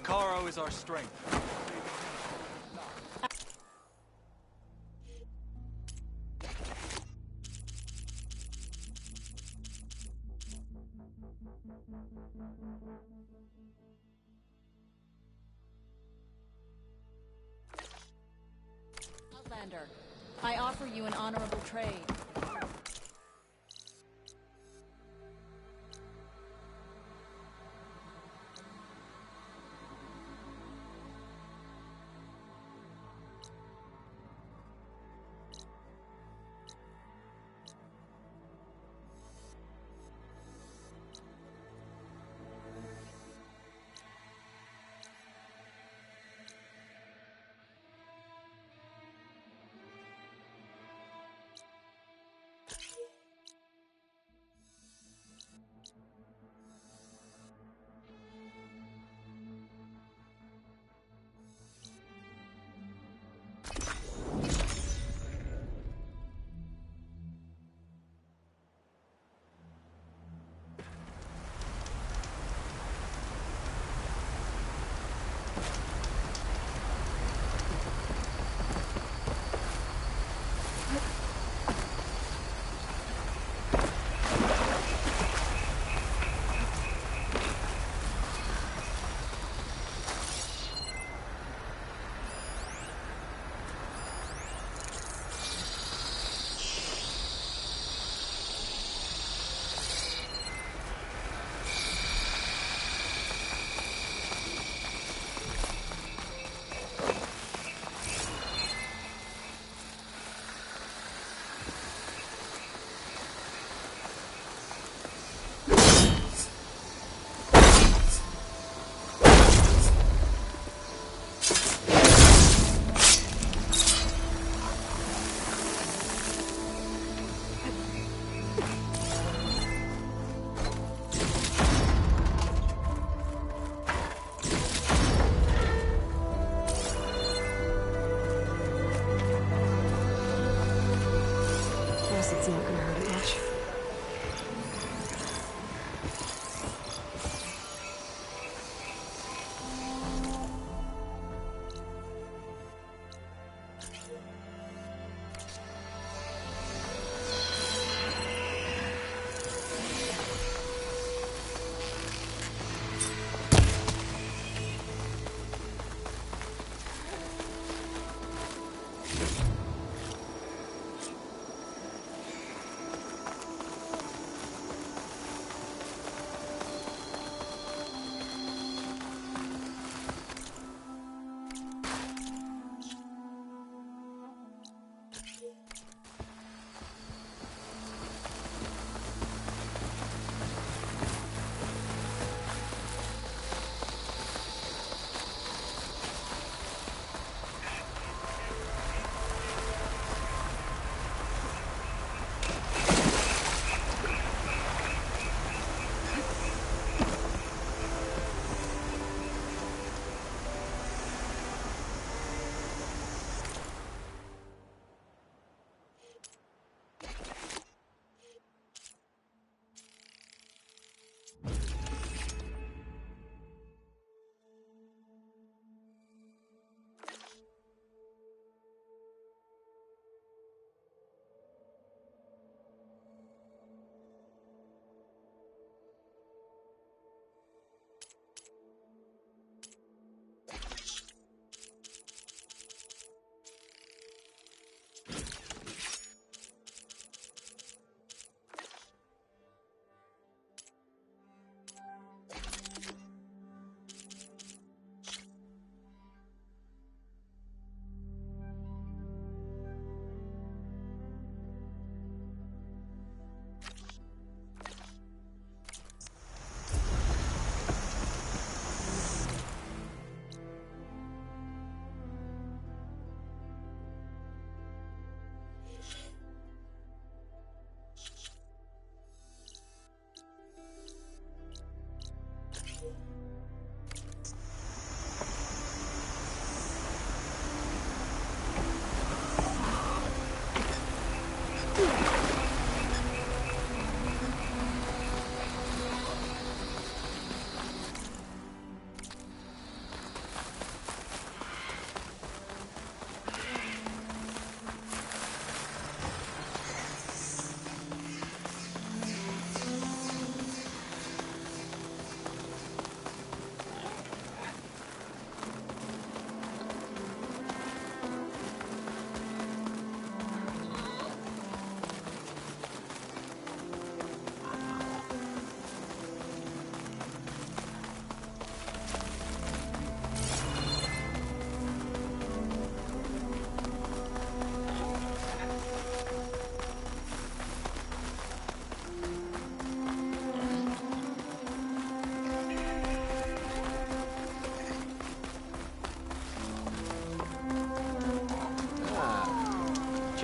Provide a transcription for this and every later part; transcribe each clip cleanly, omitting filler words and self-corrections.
Hekarro is our strength. Outlander, I offer you an honorable trade.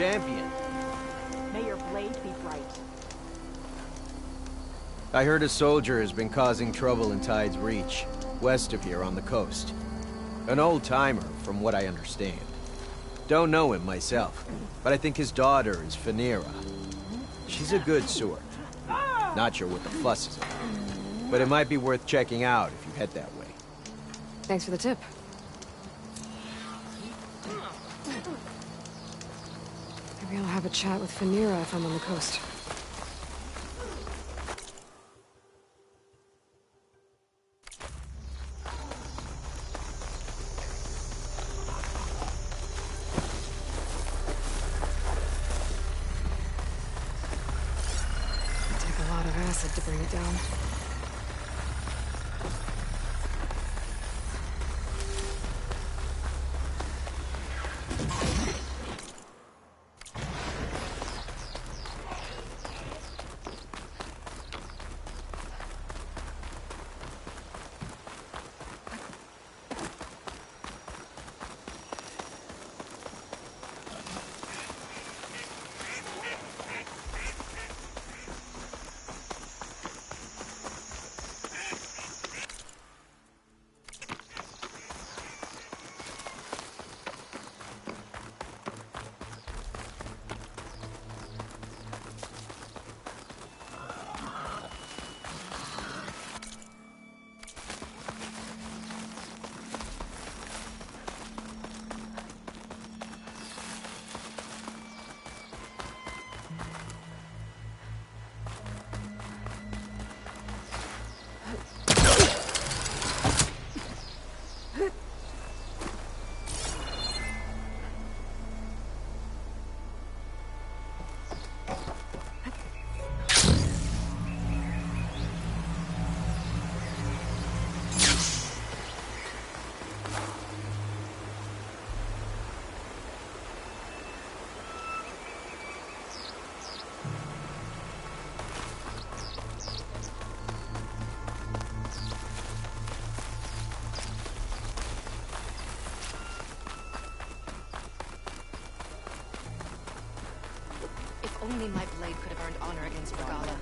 champion. May your blade be bright. I heard a soldier has been causing trouble in Tide's Reach, west of here on the coast. An old-timer, from what I understand. Don't know him myself, but I think his daughter is Fenira. She's a good sword. Not sure what the fuss is about, but it might be worth checking out if you head that way. Thanks for the tip. Maybe I'll have a chat with Fenira if I'm on the coast. It'll take a lot of acid to bring it down. If only my blade could have earned honor against Regala.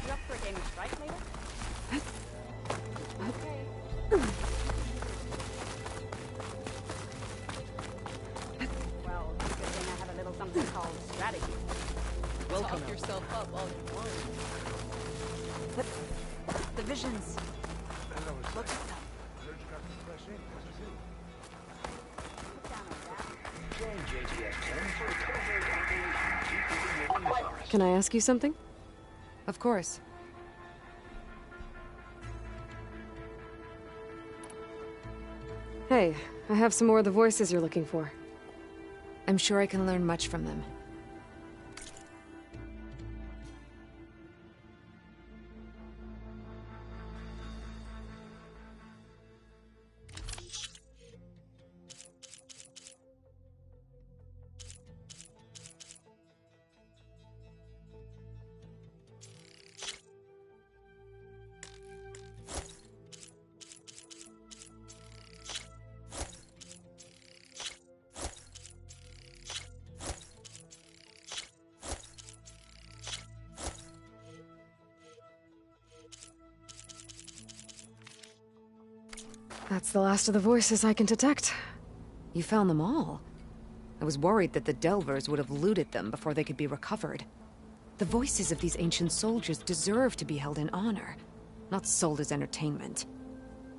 You up for a game of strike later? Well, it's a good thing I have a little something called strategy. Welcome yourself up all you want. The visions. Look at them. Put down on that. Can I ask you something? Of course. Hey, I have some more of the voices you're looking for. I'm sure I can learn much from them. That's the last of the voices I can detect. You found them all. I was worried that the Delvers would have looted them before they could be recovered. The voices of these ancient soldiers deserve to be held in honor, not sold as entertainment.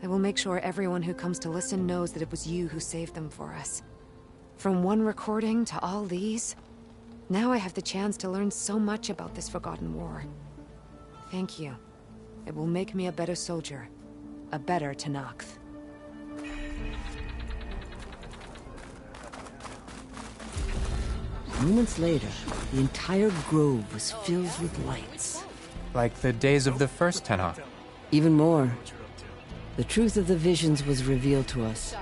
I will make sure everyone who comes to listen knows that it was you who saved them for us. From one recording to all these, now I have the chance to learn so much about this forgotten war. Thank you. It will make me a better soldier, a better Tenakth. Moments later, the entire grove was filled with lights. Like the days of the first Tenakth. Even more, The truth of the visions was revealed to us.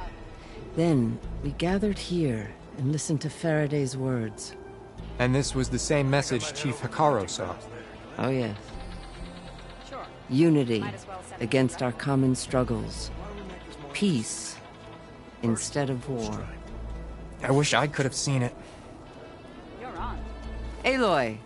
Then, we gathered here and listened to Faraday's words. And this was the same message Chief Hikaru saw. Oh yes. Unity against our common struggles. Peace instead of war. I wish I could have seen it. You're on. Aloy,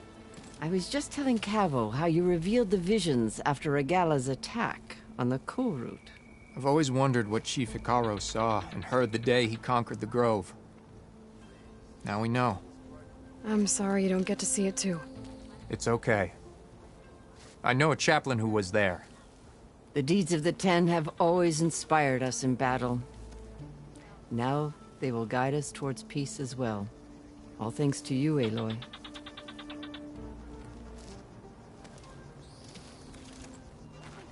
I was just telling Cavo how you revealed the visions after Regala's attack on the Cool Route. I've always wondered what Chief Hikaru saw and heard the day he conquered the Grove. Now we know. I'm sorry you don't get to see it too. It's okay. I know a chaplain who was there. The deeds of the Ten have always inspired us in battle. Now they will guide us towards peace as well. All thanks to you, Aloy.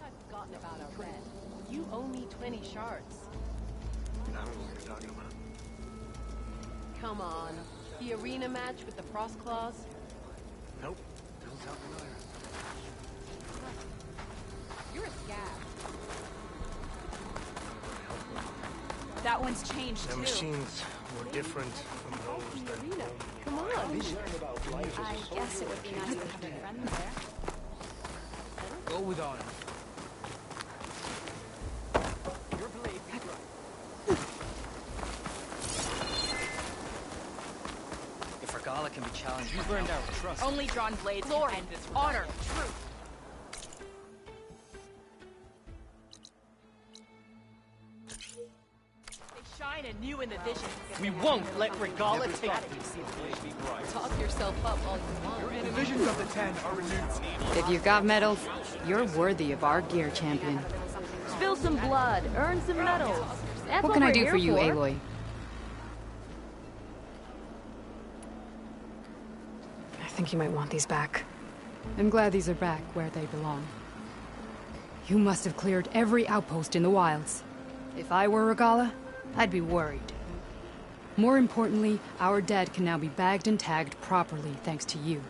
I've forgotten about our bet. You owe me 20 shards. I don't know what you're talking about. Come on. The arena match with the Frost Claws? Nope. Don't sound familiar. You're a scab. That one's changed The too. machines were different from those that Arena. Come on. I guess it would be nice to have a friend there. Go with honor. If Regala can be challenged, you burned out. Trust. Only drawn blades Glory, can end this honor, rebellion. truth. They shine anew in the visions. We won't let Regala take it. Talk yourself up all you want. The visions of the Ten are renewed. If you've got medals, you're worthy of our gear, champion. Spill some blood, earn some medals. That's What can I we're do here for you, for. Aloy? I think you might want these back. I'm glad these are back where they belong. You must have cleared every outpost in the wilds. If I were Regala, I'd be worried. More importantly, our dead can now be bagged and tagged properly thanks to you.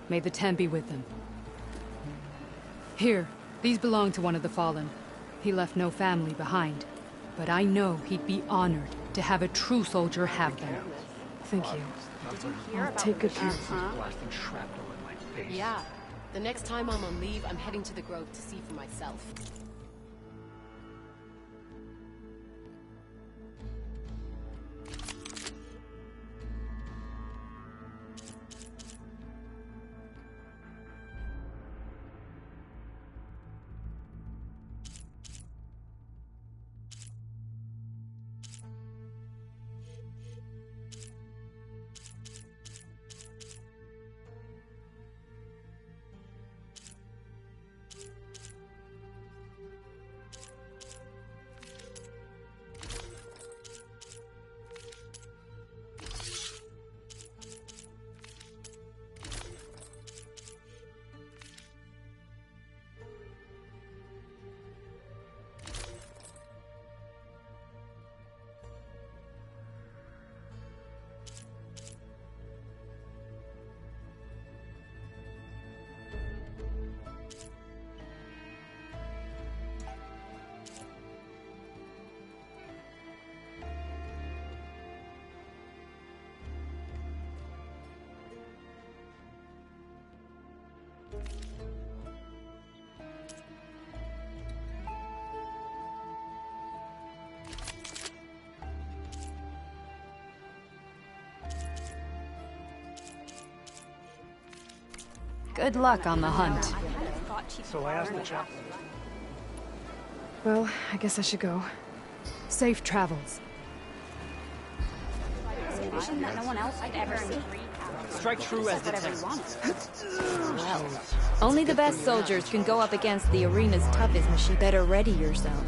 May the Ten be with them. Here, these belong to one of the Fallen. He left no family behind. But I know he'd be honored to have a true soldier have them. Thank you. I'll take good care. Yeah. The next time I'm on leave, I'm heading to the Grove to see for myself. Good luck on the hunt. So I asked the chaplain. Well, I guess I should go. Safe travels. A vision that no one else could ever see. Strike true as the Whatever Ten. you want. Well, only the best soldiers can go up against the arena's toughest machine. Better ready yourself.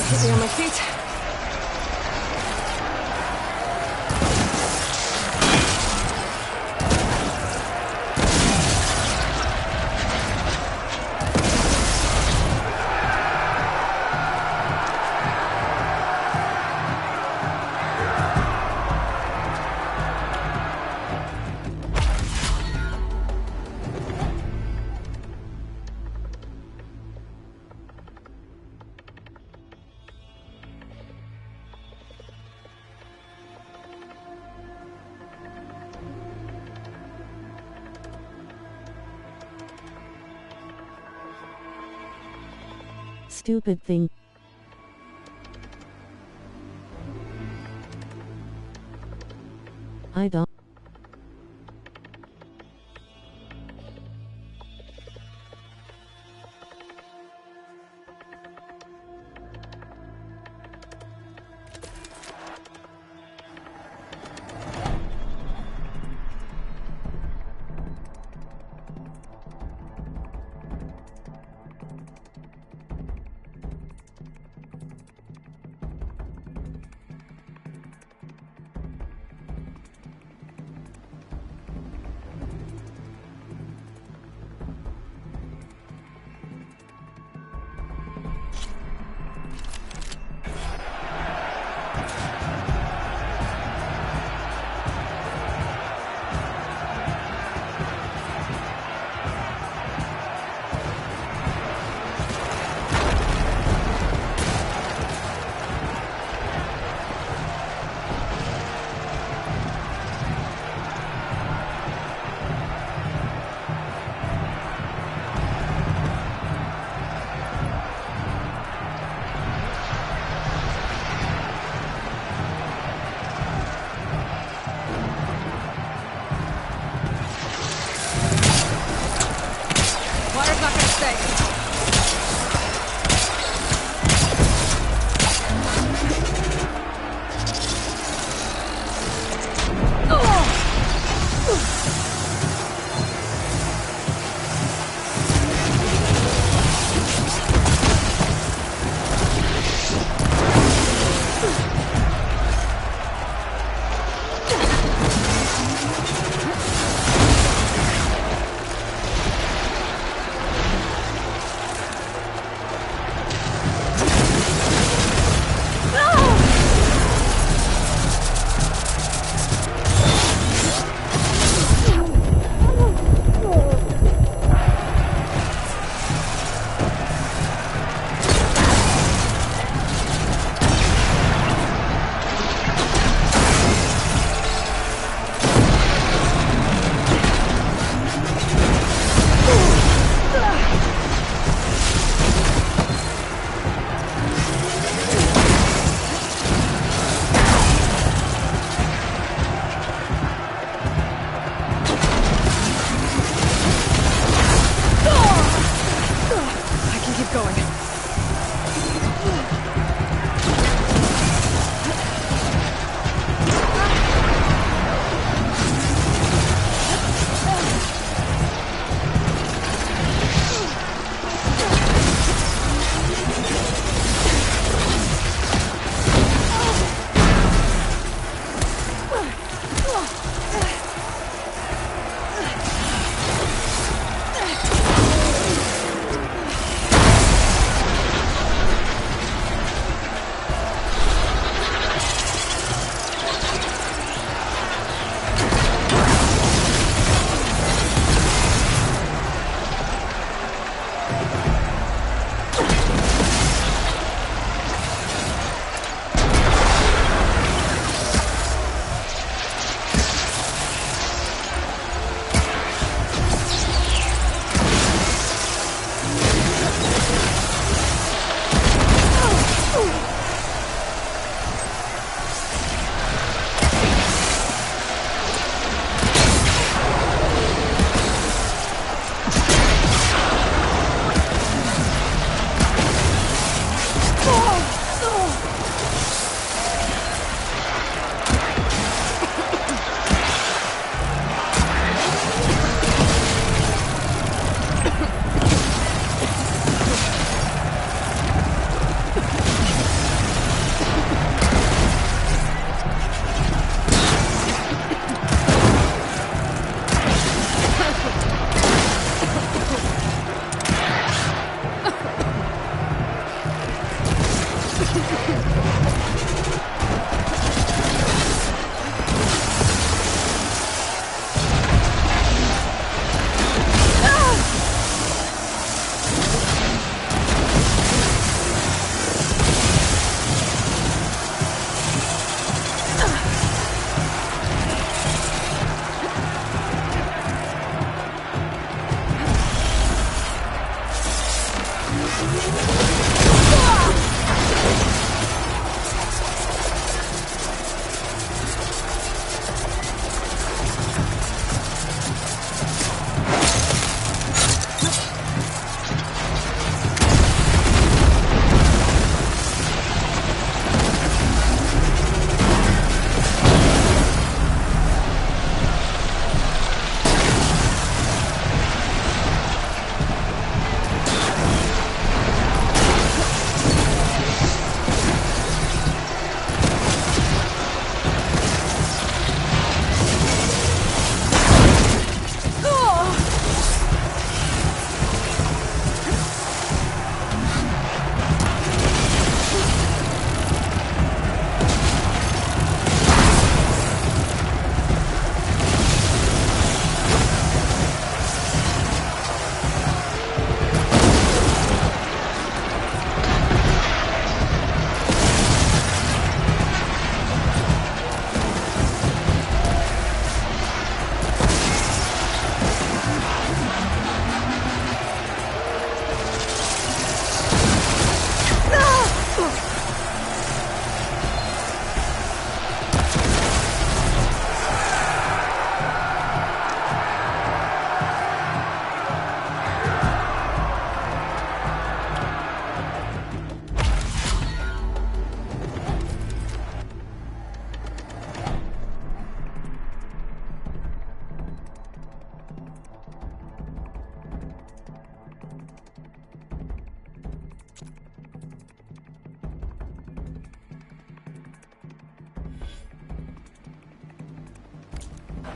Keep me on my feet. Stupid thing. I don't.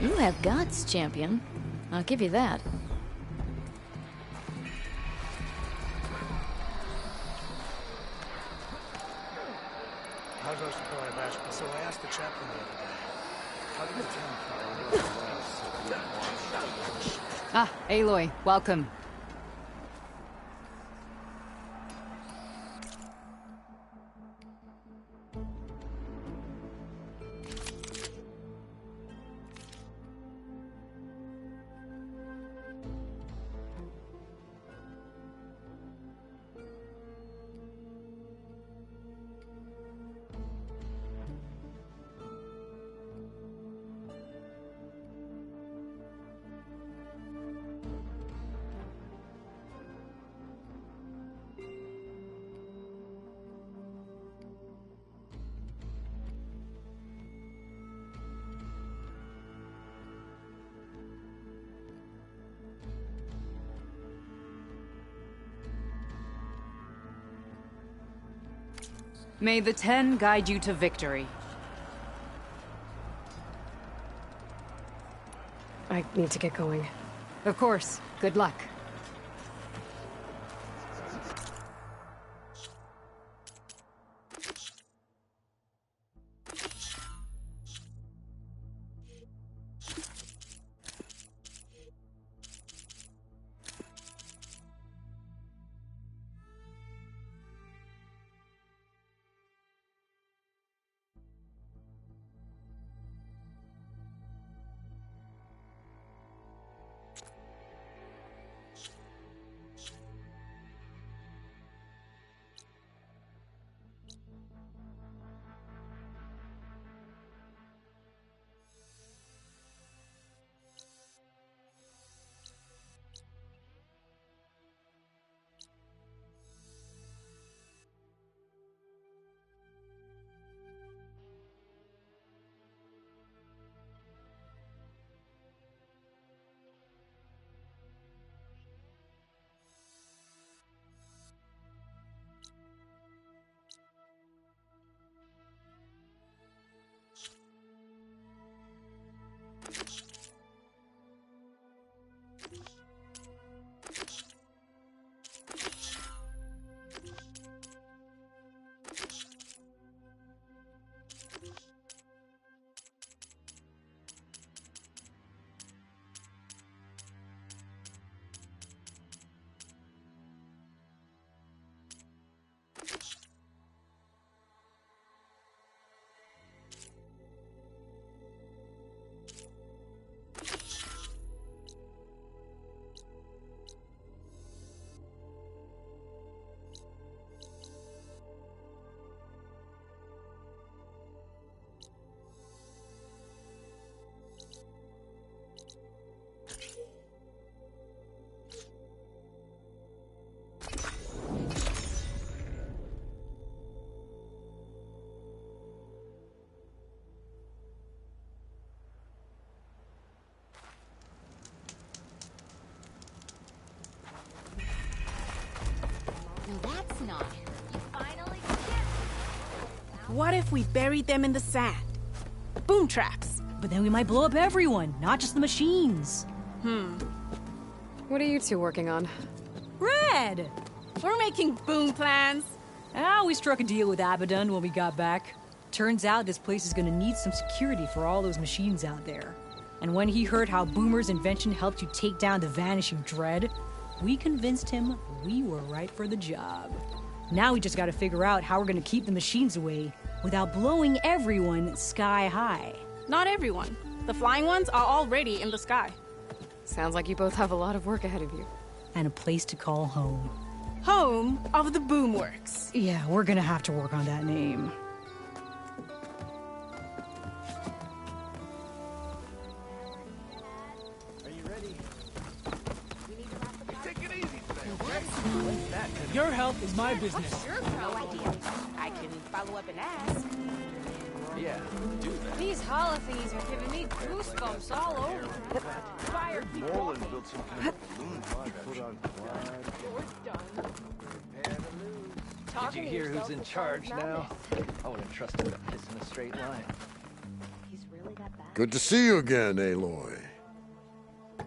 You have guts, champion. I'll give you that. How's our supply of ash? So I asked the chaplain the other day. How did the town Ah, Aloy, welcome. May the Ten guide you to victory. I need to get going. Of course. Good luck. What if we buried them in the sand? Boom traps. But then we might blow up everyone, not just the machines. What are you two working on? Red! We're making boom plans. We struck a deal with Abaddon when we got back. Turns out this place is gonna need some security for all those machines out there. And when he heard how Boomer's invention helped you take down the Vanishing Dread, we convinced him we were right for the job. Now we just gotta figure out how we're gonna keep the machines away without blowing everyone sky high. Not everyone. The flying ones are already in the sky. Sounds like you both have a lot of work ahead of you. And a place to call home. Home of the Boomworks. Yeah, we're gonna have to work on that name. Your health is my business. No idea. I can follow up and ask. Yeah, do that. These holothings are giving me goosebumps all over. Fire people. Nolan built some kind of balloon put on Did you hear who's in charge now? I wouldn't trust him to piss in a straight line. He's really that bad. Good to see you again, Aloy.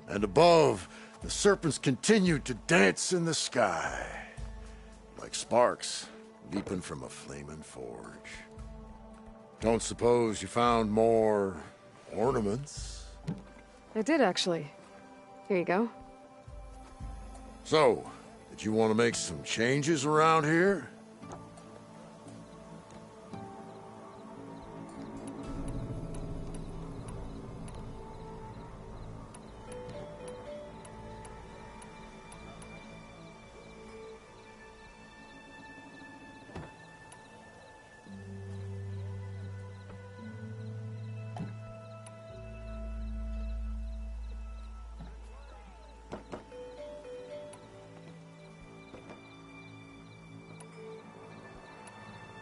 And above, the serpents continue to dance in the sky, like sparks leaping from a flaming forge. Don't suppose you found more ornaments? I did, actually. Here you go. So, did you want to make some changes around here?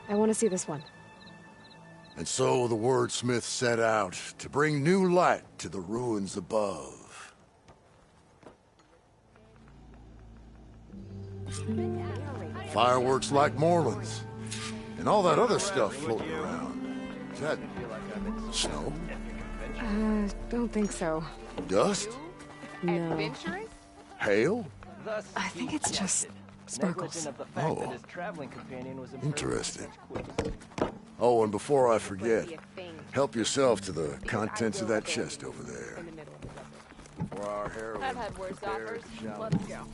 I want to see this one. And so the wordsmith set out to bring new light to the ruins above. Fireworks like Moreland's, and all that other stuff floating around. Is that snow? Don't think so. Dust? No. Hail? I think it's just sparkles. Oh. Interesting. Oh, and before I forget, help yourself to the contents of that chest over there. For our heroine. I've had worse offers. Let's go.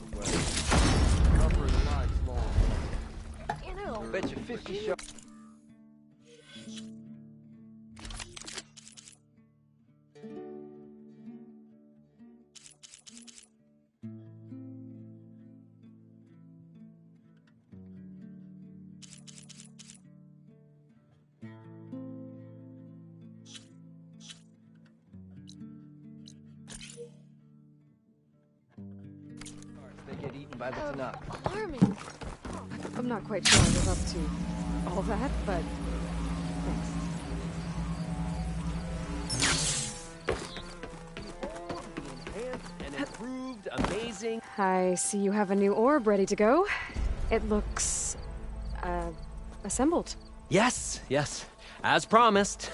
Bet you 50 shots. They get eaten by the Tanakh. Alarming. I'm not quite sure I was up to all that, but thanks. And improved, amazing. I see you have a new orb ready to go. It looks, assembled. Yes, yes. As promised.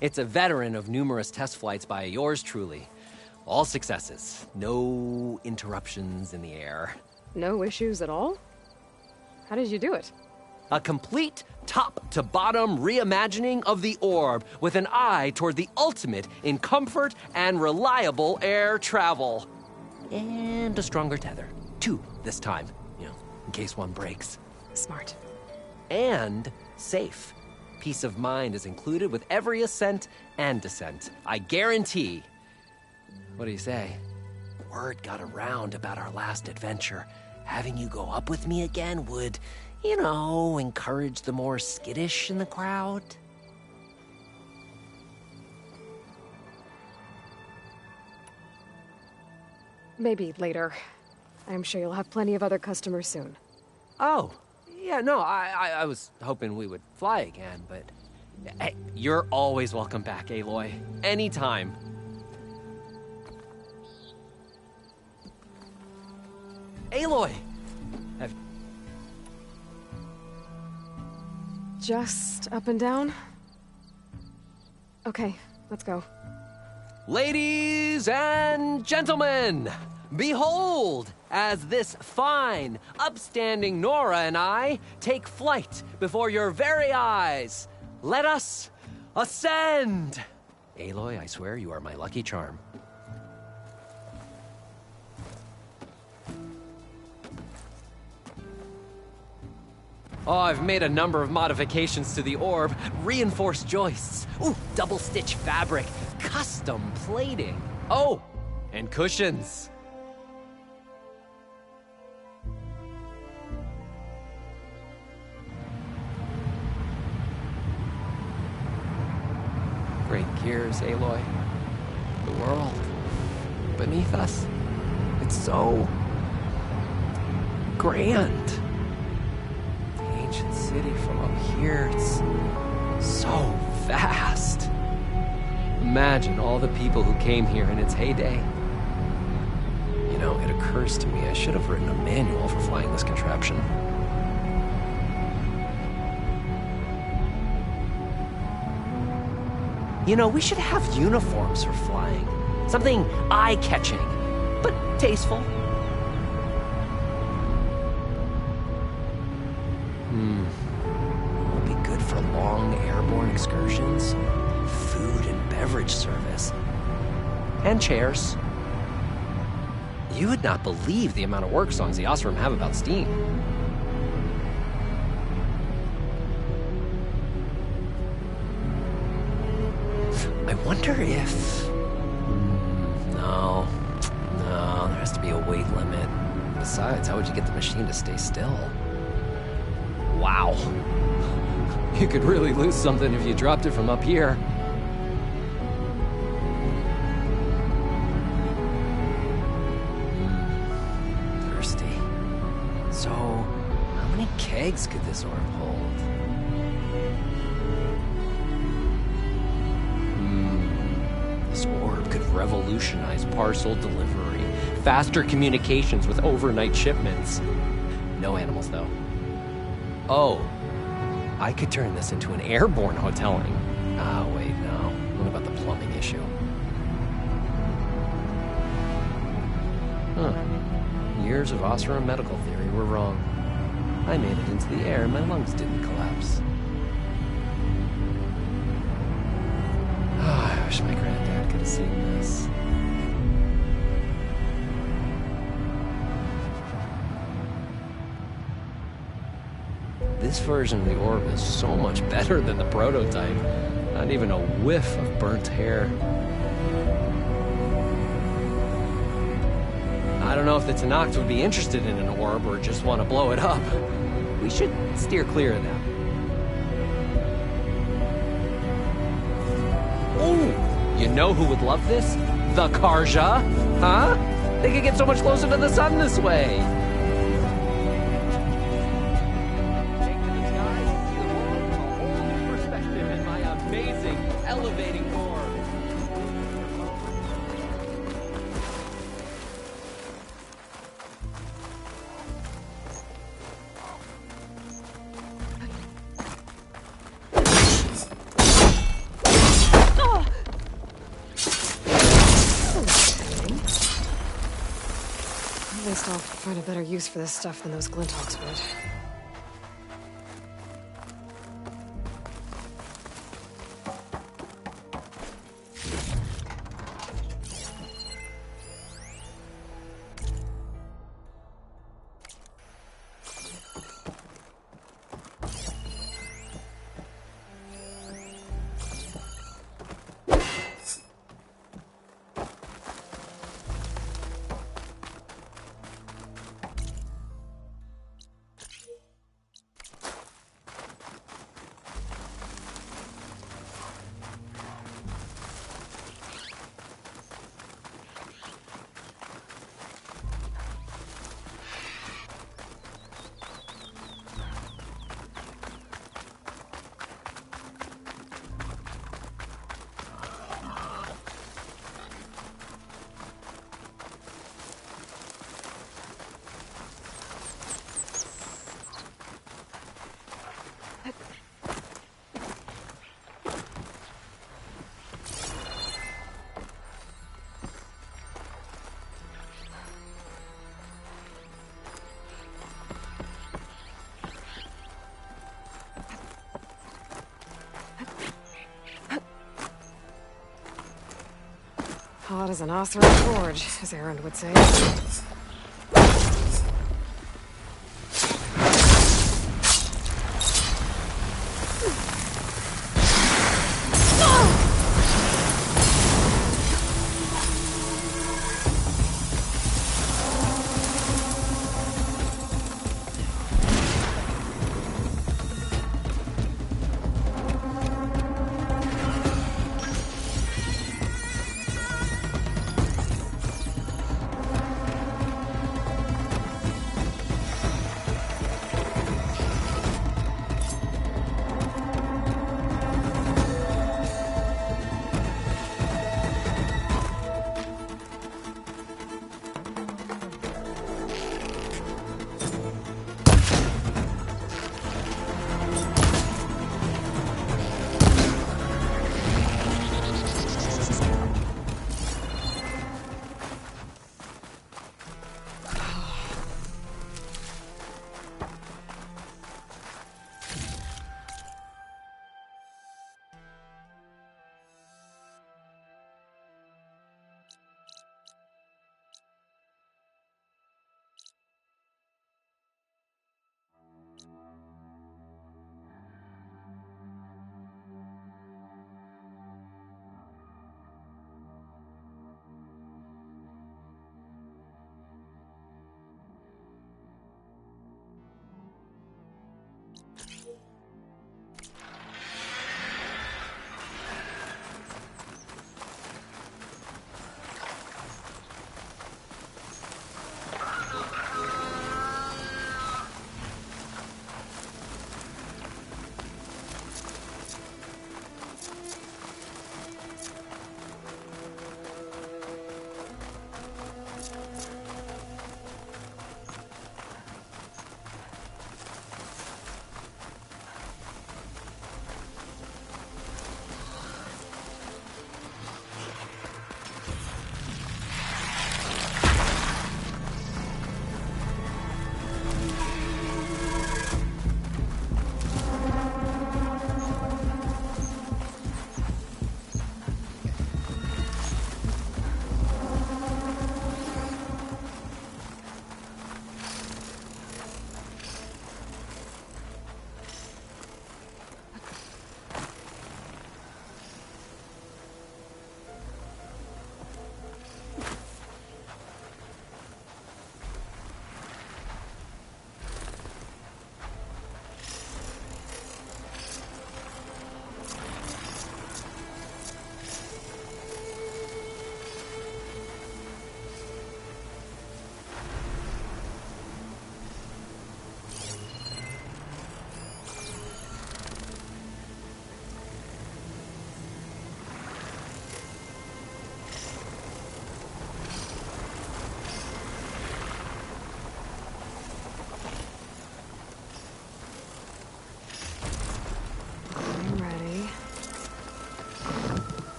It's a veteran of numerous test flights by yours truly. All successes. No interruptions in the air. No issues at all? How did you do it? A complete top-to-bottom reimagining of the orb with an eye toward the ultimate in comfort and reliable air travel. And a stronger tether. 2 this time, in case one breaks. Smart. And safe. Peace of mind is included with every ascent and descent. I guarantee. What do you say? Word got around about our last adventure. Having you go up with me again would, encourage the more skittish in the crowd. Maybe later. I'm sure you'll have plenty of other customers soon. Oh, yeah, no, I was hoping we would fly again, but... Hey, you're always welcome back, Aloy. Anytime. Aloy! just up and down? Okay, let's go. Ladies and gentlemen, behold, as this fine, upstanding Nora and I take flight before your very eyes, let us ascend! Aloy, I swear you are my lucky charm. Oh, I've made a number of modifications to the orb. Reinforced joists. Ooh, double-stitch fabric. Custom plating. Oh, and cushions. Great gears, Aloy. The world beneath us. It's so grand. Ancient city from up here, it's so vast. Imagine all the people who came here in its heyday. You know, it occurs to me I should have written a manual for flying this contraption. You know, we should have uniforms for flying. Something eye-catching, but tasteful. Would be good for long airborne excursions, food and beverage service, and chairs. You would not believe the amount of work songs the Oseram have about steam. I wonder if... No, there has to be a weight limit. Besides, how would you get the machine to stay still? Wow. You could really lose something if you dropped it from up here. Thirsty. So, how many kegs could this orb hold? This orb could revolutionize parcel delivery. Faster communications with overnight shipments. No animals, though. Oh, I could turn this into an airborne hoteling. Ah, wait, no. What about the plumbing issue? Huh. Years of Oseram medical theory were wrong. I made it into the air and my lungs didn't collapse. I wish my granddad could have seen this. This version of the orb is so much better than the prototype. Not even a whiff of burnt hair. I don't know if the Tenakth would be interested in an orb or just want to blow it up. We should steer clear of them. Ooh, you know who would love this? The Carja, huh? They could get so much closer to the sun this way. Take to the skies and see the world from a whole new perspective in my amazing, elevating orb. At least I'll find a better use for this stuff than those Glinthawks would. Hot as an Oseram forge, as Erend would say.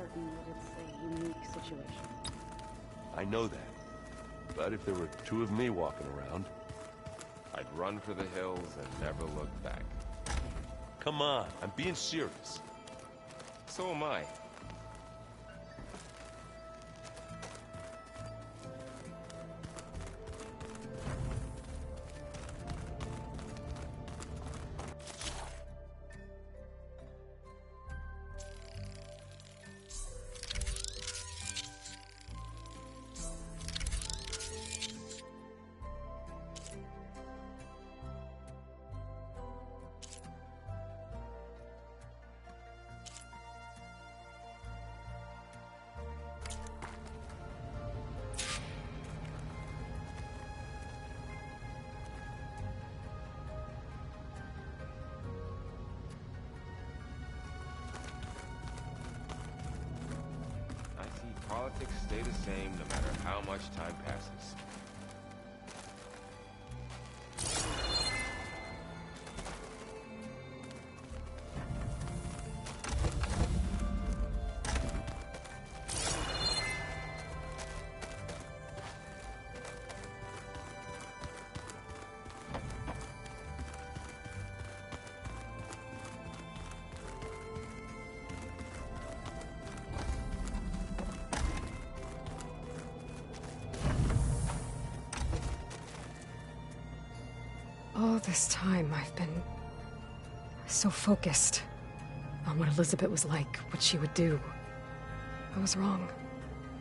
certain that it's a unique situation. I know that. But if there were two of me walking around, I'd run for the hills and never look back. come on, I'm being serious. So am I. Politics stay the same no matter how much time passes. All this time, I've been so focused on what Elizabeth was like, what she would do. I was wrong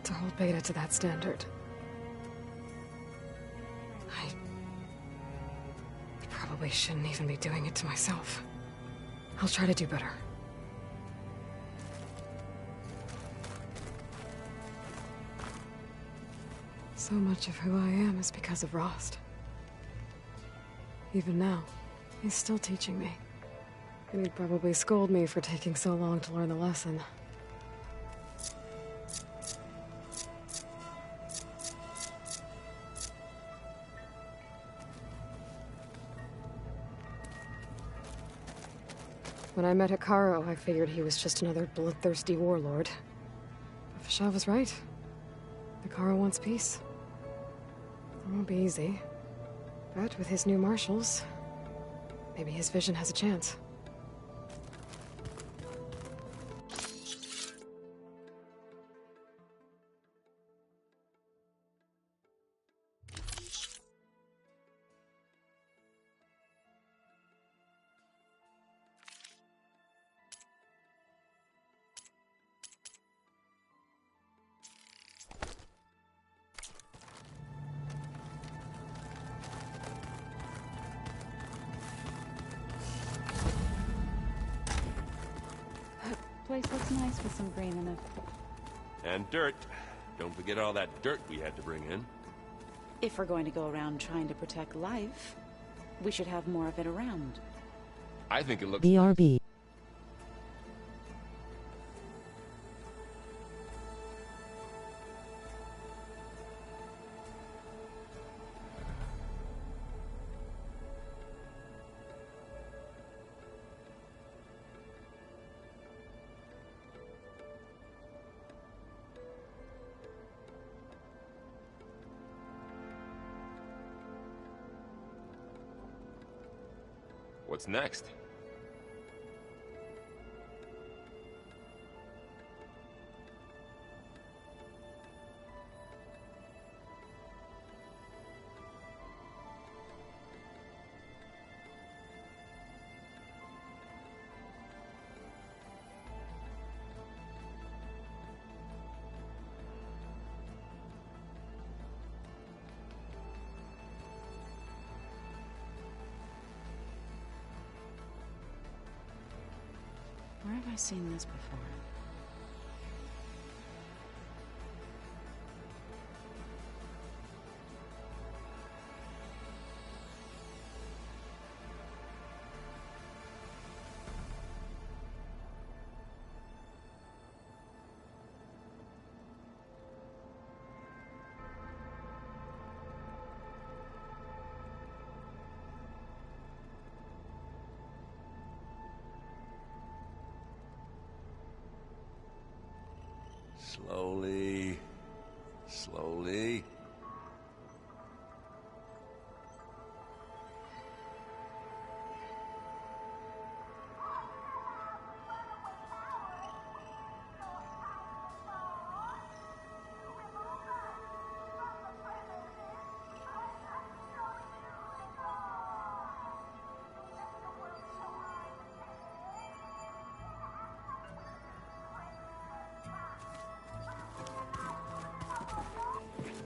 to hold Beta to that standard. I probably shouldn't even be doing it to myself. I'll try to do better. So much of who I am is because of Rost. Even now, he's still teaching me. And he'd probably scold me for taking so long to learn the lesson. When I met Hekarro, I figured he was just another bloodthirsty warlord. But Fashaw was right. Hekarro wants peace. It won't be easy. But with his new marshals, maybe his vision has a chance. Place looks nice with some green in it. And dirt. Don't forget all that dirt we had to bring in. If we're going to go around trying to protect life, we should have more of it around. I think it looks... BRB. What's next? Where have I seen this before? Slowly. Slowly.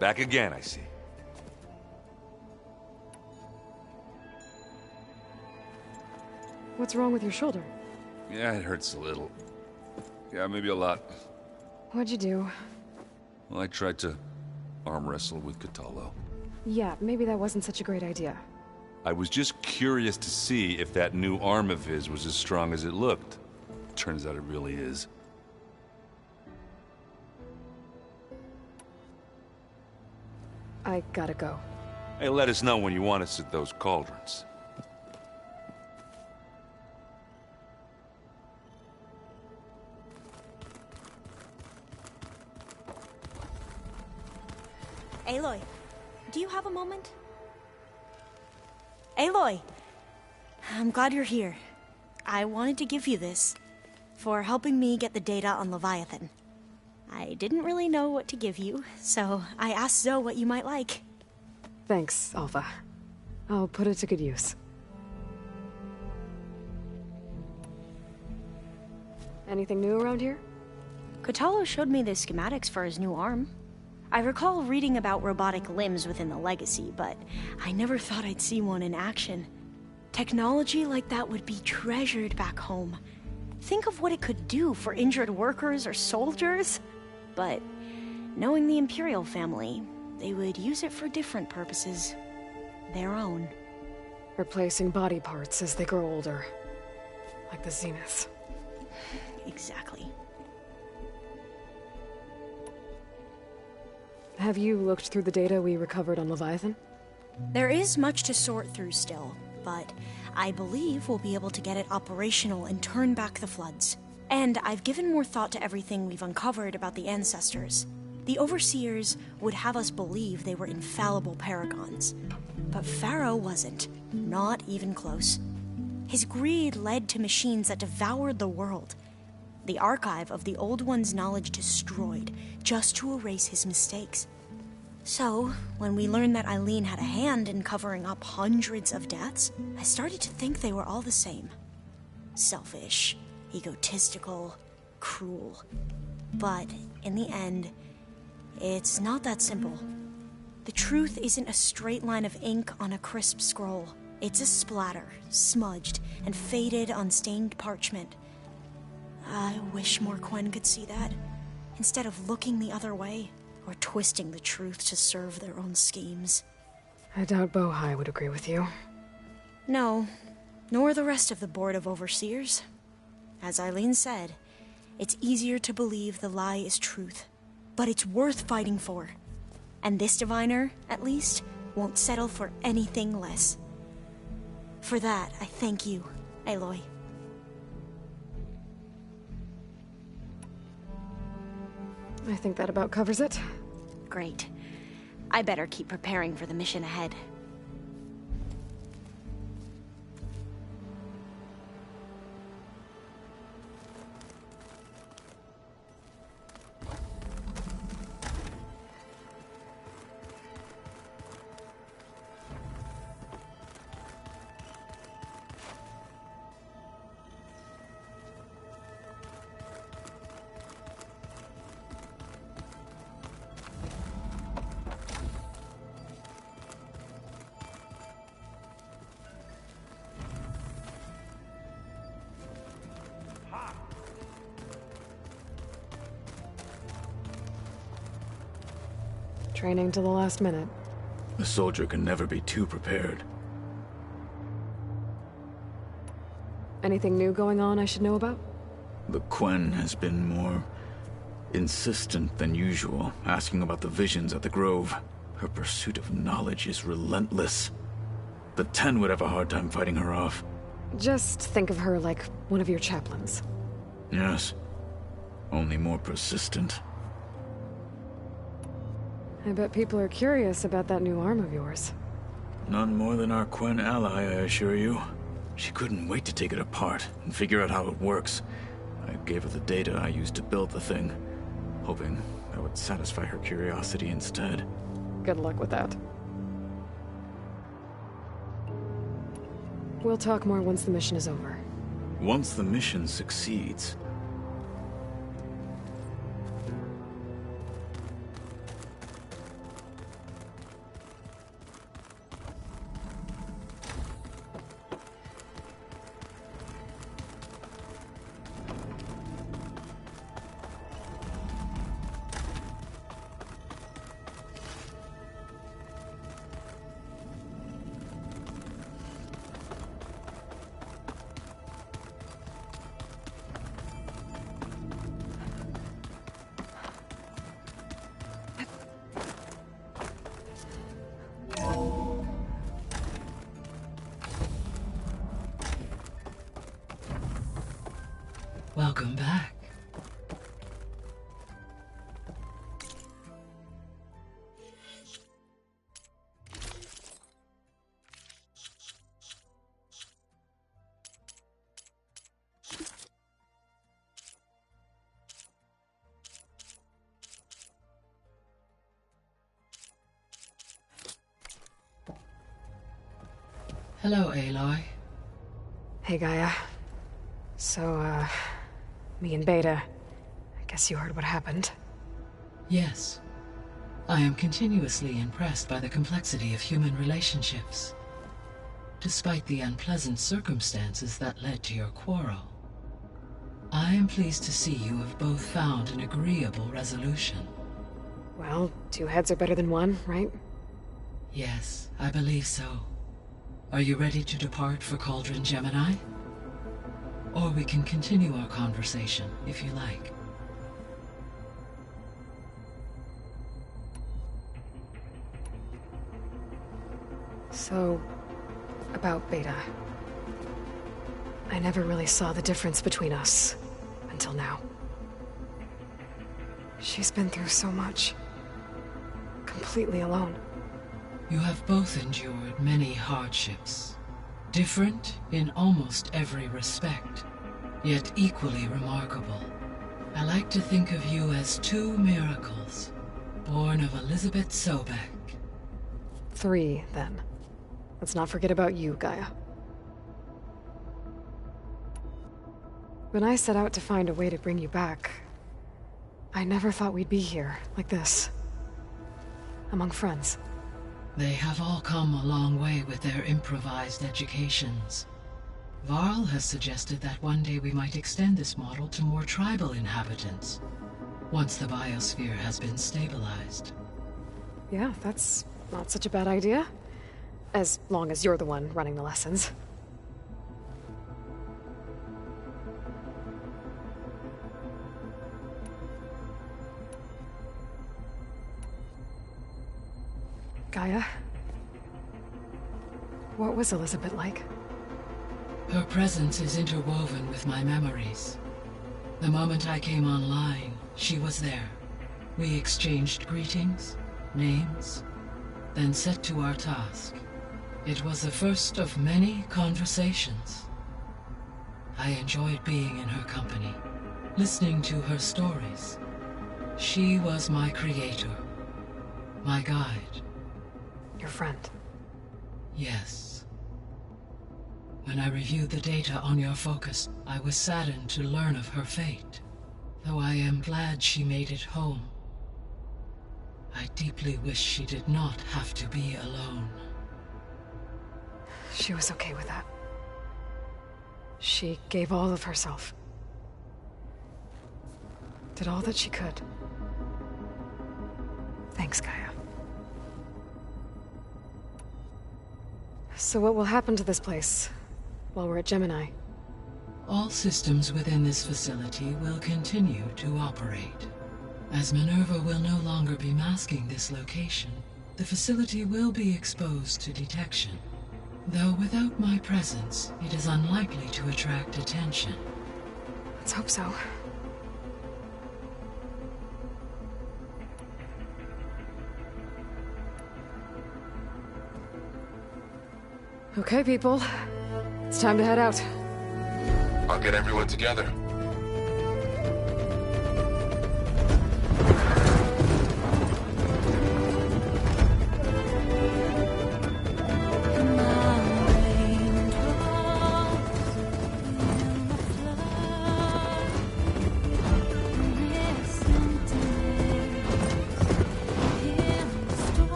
Back again, I see. What's wrong with your shoulder? Yeah, it hurts a little. Yeah, maybe a lot. What'd you do? Well, I tried to arm wrestle with Kotallo. Yeah, maybe that wasn't such a great idea. I was just curious to see if that new arm of his was as strong as it looked. Turns out it really is. I gotta go. Hey, let us know when you want us at those cauldrons. Aloy, do you have a moment? Aloy! I'm glad you're here. I wanted to give you this for helping me get the data on Leviathan. I didn't really know what to give you, so I asked Zoe what you might like. Thanks, Alpha. I'll put it to good use. Anything new around here? Kotallo showed me the schematics for his new arm. I recall reading about robotic limbs within the Legacy, but I never thought I'd see one in action. Technology like that would be treasured back home. Think of what it could do for injured workers or soldiers. But knowing the Imperial family, they would use it for different purposes. Their own. Replacing body parts as they grow older. Like the Zeniths. Exactly. Have you looked through the data we recovered on Leviathan? There is much to sort through still, but I believe we'll be able to get it operational and turn back the floods. And I've given more thought to everything we've uncovered about the ancestors. The Overseers would have us believe they were infallible paragons. But Pharaoh wasn't. Not even close. His greed led to machines that devoured the world. The archive of the Old One's knowledge destroyed, just to erase his mistakes. So, when we learned that Eileen had a hand in covering up hundreds of deaths, I started to think they were all the same. Selfish, egotistical, cruel. But, in the end, it's not that simple. The truth isn't a straight line of ink on a crisp scroll. It's a splatter, smudged, and faded on stained parchment. I wish more Quen could see that, instead of looking the other way, or twisting the truth to serve their own schemes. I doubt Bohai would agree with you. No, nor the rest of the Board of Overseers. As Eileen said, it's easier to believe the lie is truth, but it's worth fighting for. And this diviner, at least, won't settle for anything less. For that, I thank you, Aloy. I think that about covers it. Great. I better keep preparing for the mission ahead. Training to the last minute. A soldier can never be too prepared. Anything new going on I should know about? The Quen has been more insistent than usual, asking about the visions at the Grove. Her pursuit of knowledge is relentless. The Ten would have a hard time fighting her off. Just think of her like one of your chaplains. Yes. Only more persistent. I bet people are curious about that new arm of yours. None more than our Quen ally, I assure you. She couldn't wait to take it apart and figure out how it works. I gave her the data I used to build the thing, hoping that would satisfy her curiosity instead. Good luck with that. We'll talk more once the mission is over. Once the mission succeeds. Welcome back. Hello, Aloy. Hey, Gaia. So, me and Beta, I guess you heard what happened. Yes. I am continuously impressed by the complexity of human relationships. Despite the unpleasant circumstances that led to your quarrel, I am pleased to see you have both found an agreeable resolution. Well, 2 heads are better than 1, right? Yes, I believe so. Are you ready to depart for Cauldron Gemini? Or we can continue our conversation, if you like. So, about Beta. I never really saw the difference between us, until now. She's been through so much. Completely alone. You have both endured many hardships. Different in almost every respect, yet equally remarkable. I like to think of you as 2 miracles, born of Elizabeth Sobek. 3, then. Let's not forget about you, Gaia. When I set out to find a way to bring you back, I never thought we'd be here, like this. Among friends. They have all come a long way with their improvised educations. Varl has suggested that one day we might extend this model to more tribal inhabitants, once the biosphere has been stabilized. Yeah, that's not such a bad idea. As long as you're the one running the lessons. Gaia? What was Elizabeth like? Her presence is interwoven with my memories. The moment I came online, she was there. We exchanged greetings, names, then set to our task. It was the first of many conversations. I enjoyed being in her company, listening to her stories. She was my creator, my guide. Your friend? Yes. When I reviewed the data on your focus, I was saddened to learn of her fate. Though I am glad she made it home. I deeply wish she did not have to be alone. She was okay with that. She gave all of herself. Did all that she could. Thanks, Gaia. So what will happen to this place while we're at Gemini? All systems within this facility will continue to operate. As Minerva will no longer be masking this location, the facility will be exposed to detection. Though without my presence, it is unlikely to attract attention. Let's hope so. Okay, people. It's time to head out. I'll get everyone together.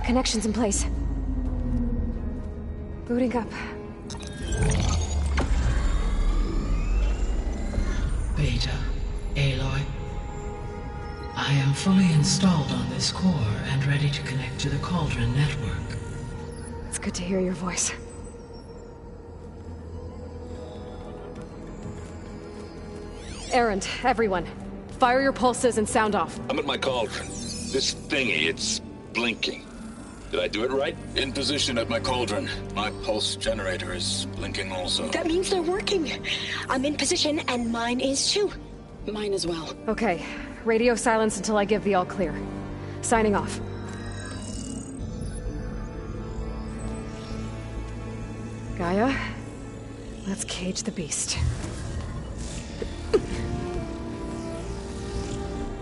Connections in place. Booting up. Beta, Aloy. I am fully installed on this core and ready to connect to the Cauldron network. It's good to hear your voice. Erend, everyone. Fire your pulses and sound off. I'm at my Cauldron. This thingy, it's blinking. Did I do it right? In position at my Cauldron. My pulse generator is blinking also. That means they're working. I'm in position, and mine is too. Mine as well. Okay. Radio silence until I give the all clear. Signing off. Gaia, let's cage the beast.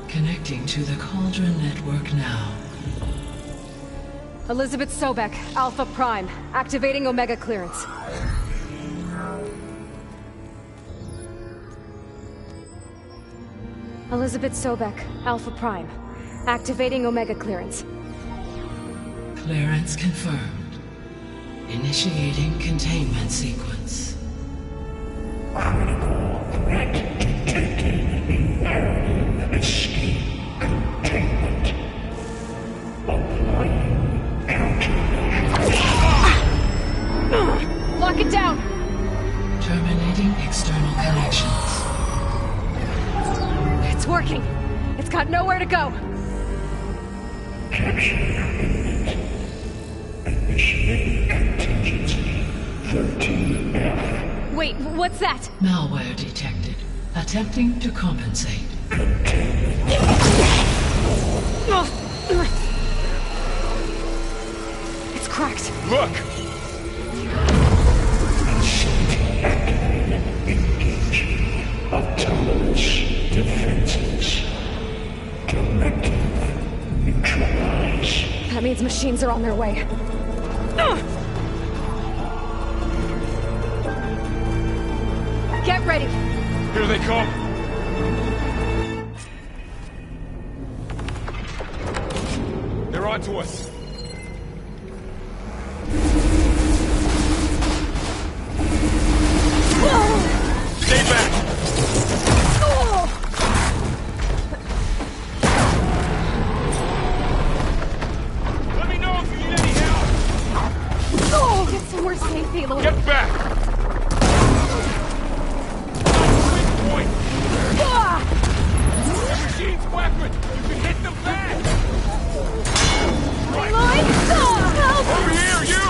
Connecting to the Cauldron network now. Elizabeth Sobek, Alpha Prime. Activating Omega clearance. Elizabeth Sobek, Alpha Prime. Activating Omega clearance. Clearance confirmed. Initiating containment sequence. Critical threat detected. Imperative escape containment. Applying countermeasures. Lock it down! Terminating external connections. It's working! It's got nowhere to go! Capture imminent. Initiating contingency 13F. Wait, what's that? Malware detected. Attempting to compensate. It's cracked. Look! Facility activated. Engaging autonomous defenses. Directive neutralize. That means machines are on their way. Get ready! Here they come! They're onto us! Stay back! Let me know if you need any help! Oh, get somewhere safe, Aloy. Get back! Point! The machine's weapon! You can hit them back! Right. Aloy! Help! Over here, you!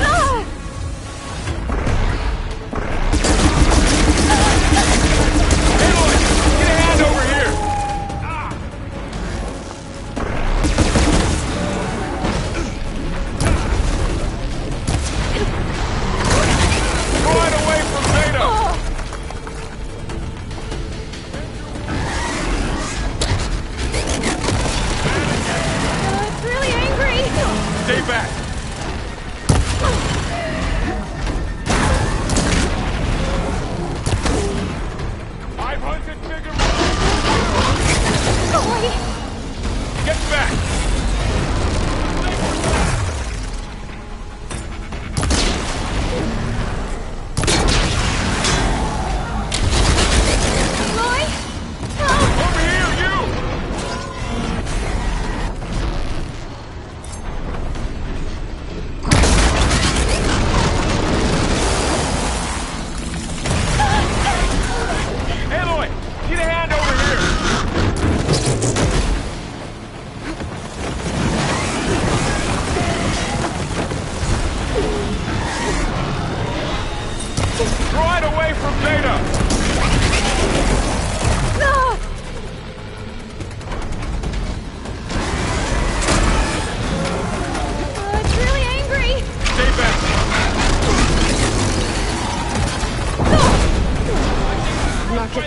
Aloy! Get a hand over here! Right away from Beta! Get back! Aloy? Over here, you! Aloy! Get a hand over here! Right away from Beta! No! It's really angry! Stay back! Knock it.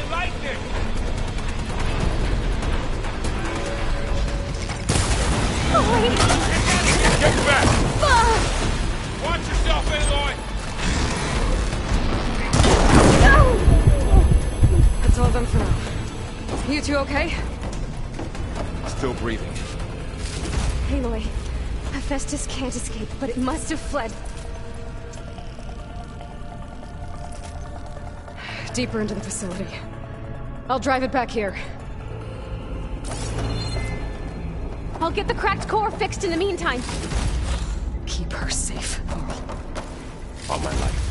Get back! Watch yourself, Aloy! That's all done for now. You two okay? Still breathing. Aloy, Hephaestus can't escape, but it must have fled. Deeper into the facility. I'll drive it back here. I'll get the cracked core fixed in the meantime. Keep her safe, Varl. On my life.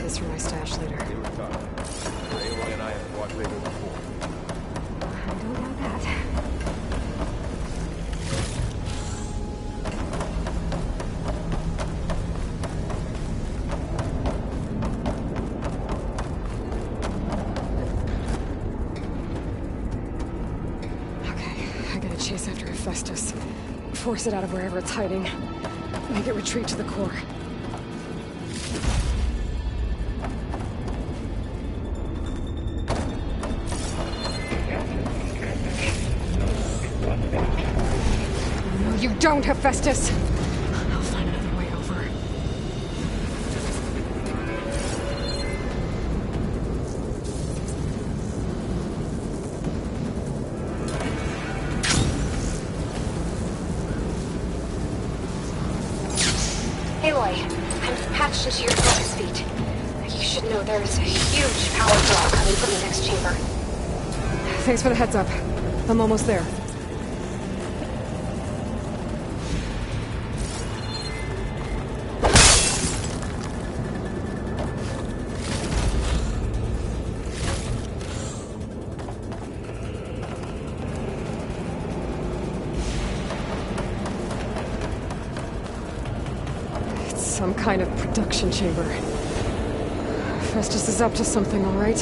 From my stash later. They were tough. Aloy and I have fought bigger before. I don't know that. Okay, I gotta chase after Hephaestus. Force it out of wherever it's hiding. Make it retreat to the core. You don't, Hephaestus! I'll find another way over. Aloy, I'm patched into your focus feed. You should know there's a huge power draw coming from the next chamber. Thanks for the heads up. I'm almost there. Some kind of production chamber. Festus is up to something, all right?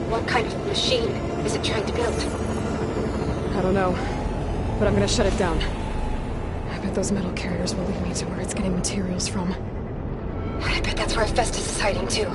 What kind of machine is it trying to build? I don't know, but I'm gonna shut it down. I bet those metal carriers will lead me to where it's getting materials from. I bet that's where Festus is hiding, too.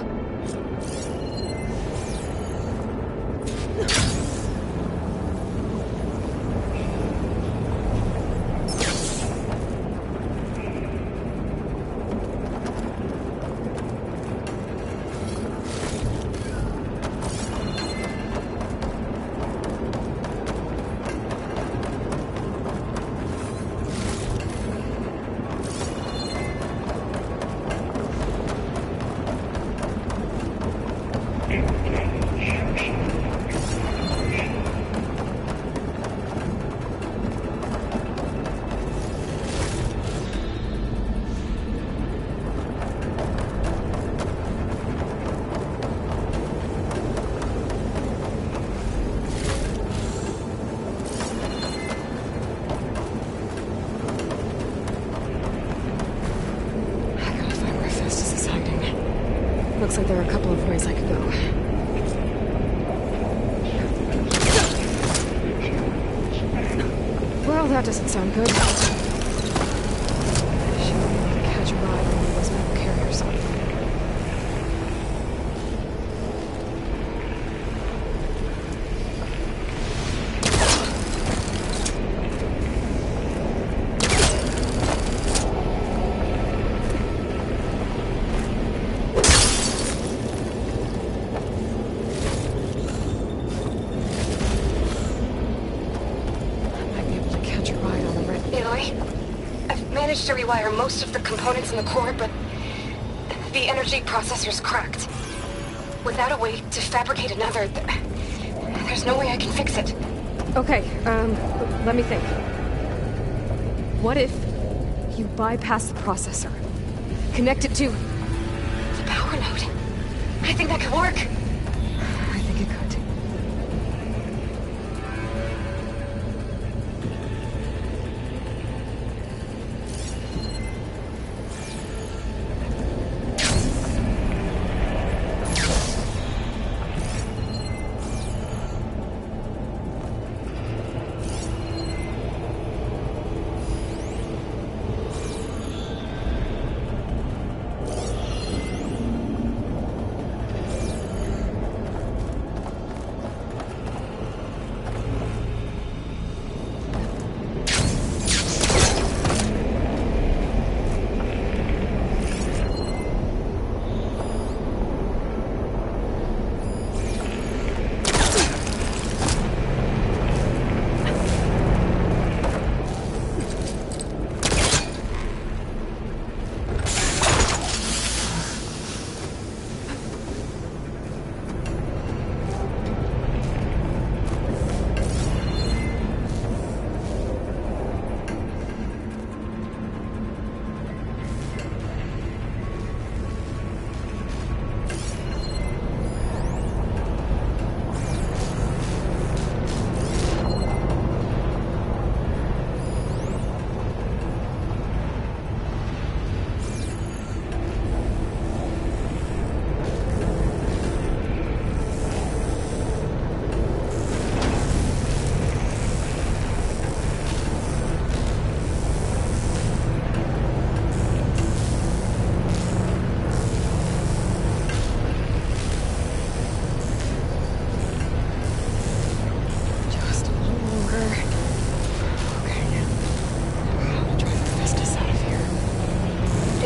Looks like there are a couple of ways I could go. Well, that doesn't sound good. She wouldn't want to catch a ride on one of those metal carriers. To rewire most of the components in the core, but the energy processor's cracked. Without a way to fabricate another, there's no way I can fix it. Okay, let me think. What if you bypass the processor? Connect it to the power node? I think that could work. I think it could.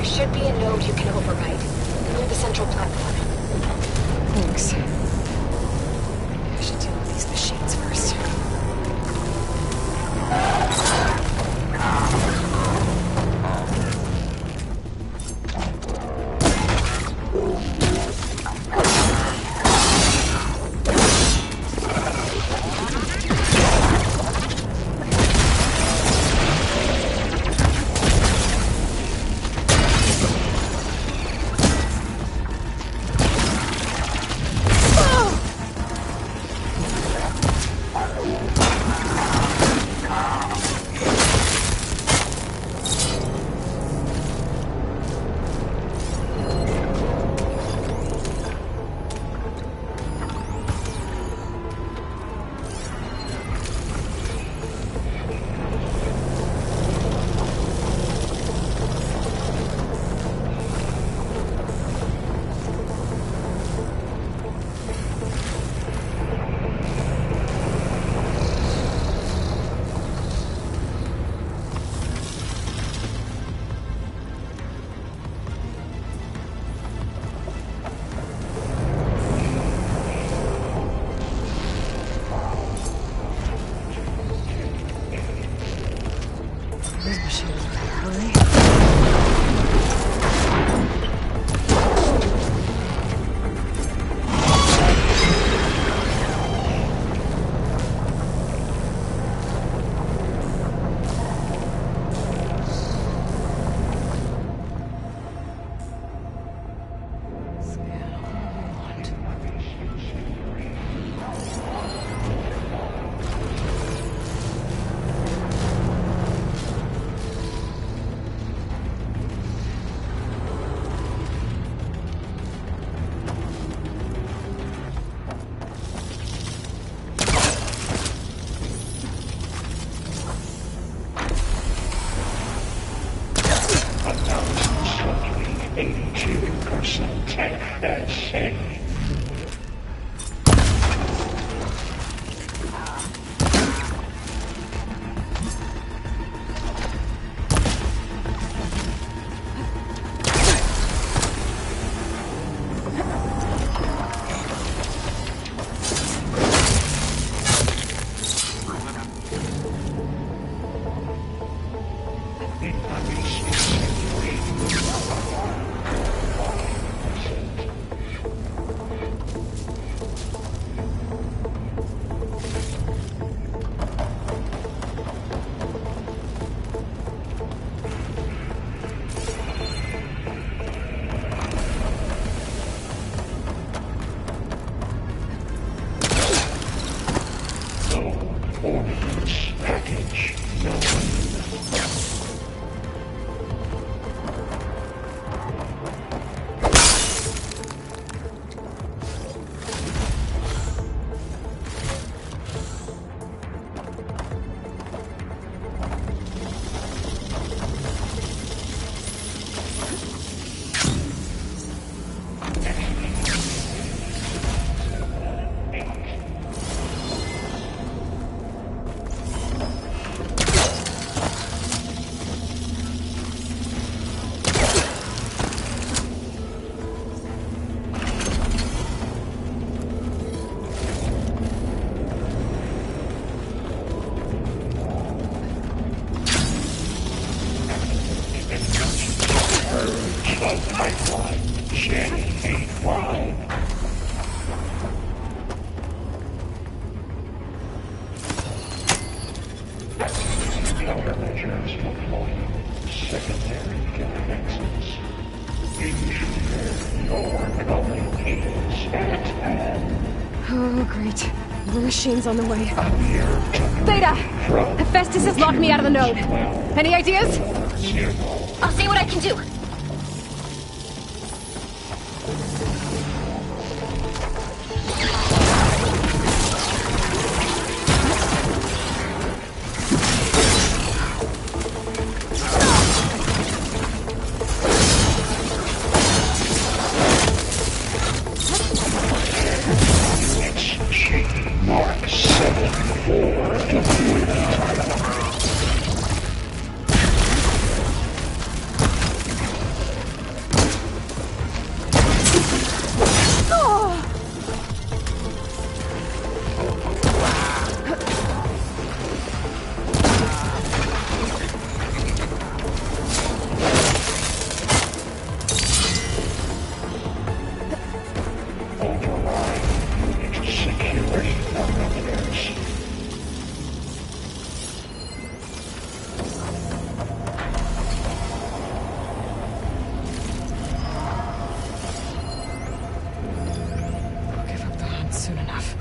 Should be a node you can override near the central platform. Thanks. Maybe I should deal with these machines first. Universal Tech has saved. Oh, great. The machine's on the way. Theta! Hephaestus has locked me out of the node. Any ideas? I'll see what I can do. Mark 7-4 deployed. Soon enough.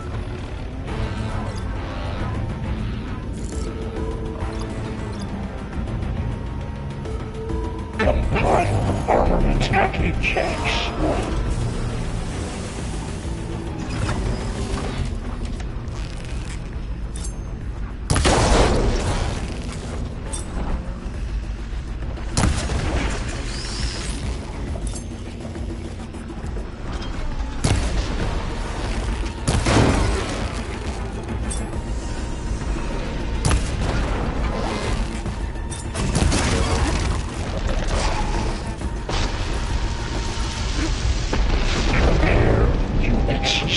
Compile armament tracking checks.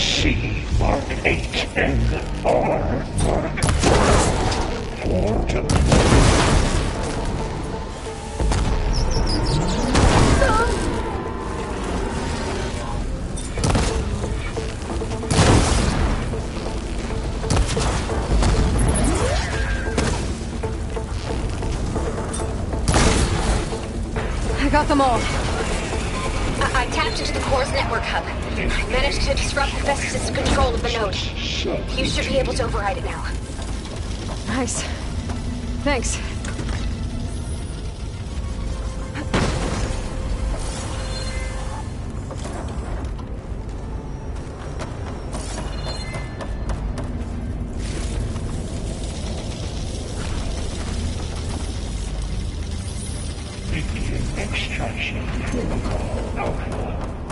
C Mark 8 and R Mark 4 to I got them all. I tapped into the core's network hub. I managed to disrupt Hephaestus' control of the node. You should be able to override it now. Nice. Thanks. extraction protocol alpha.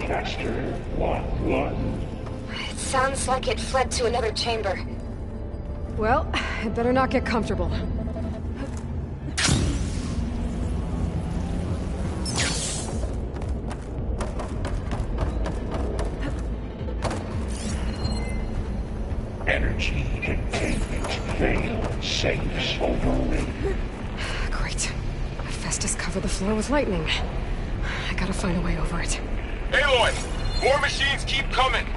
Caster 1-1. It sounds like it fled to another chamber. Well, it better not get comfortable. Energy containment failed. Safes overrated. Great. Hephaestus covered the floor with lightning. I gotta find a way over it. Aloy! More machines keep coming!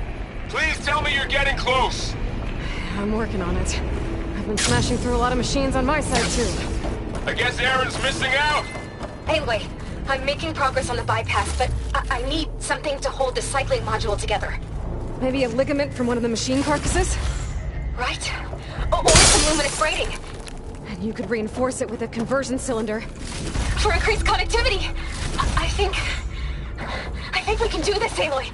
Please tell me you're getting close! I'm working on it. I've been smashing through a lot of machines on my side, too. I guess Aaron's missing out! Anyway, I'm making progress on the bypass, but I need something to hold the cycling module together. Maybe a ligament from one of the machine carcasses? Right? Or some luminous braiding. And you could reinforce it with a conversion cylinder. For increased connectivity! I think we can do this, Aloy.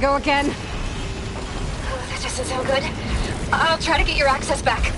go again? Oh, that doesn't sound good. I'll try to get your access back.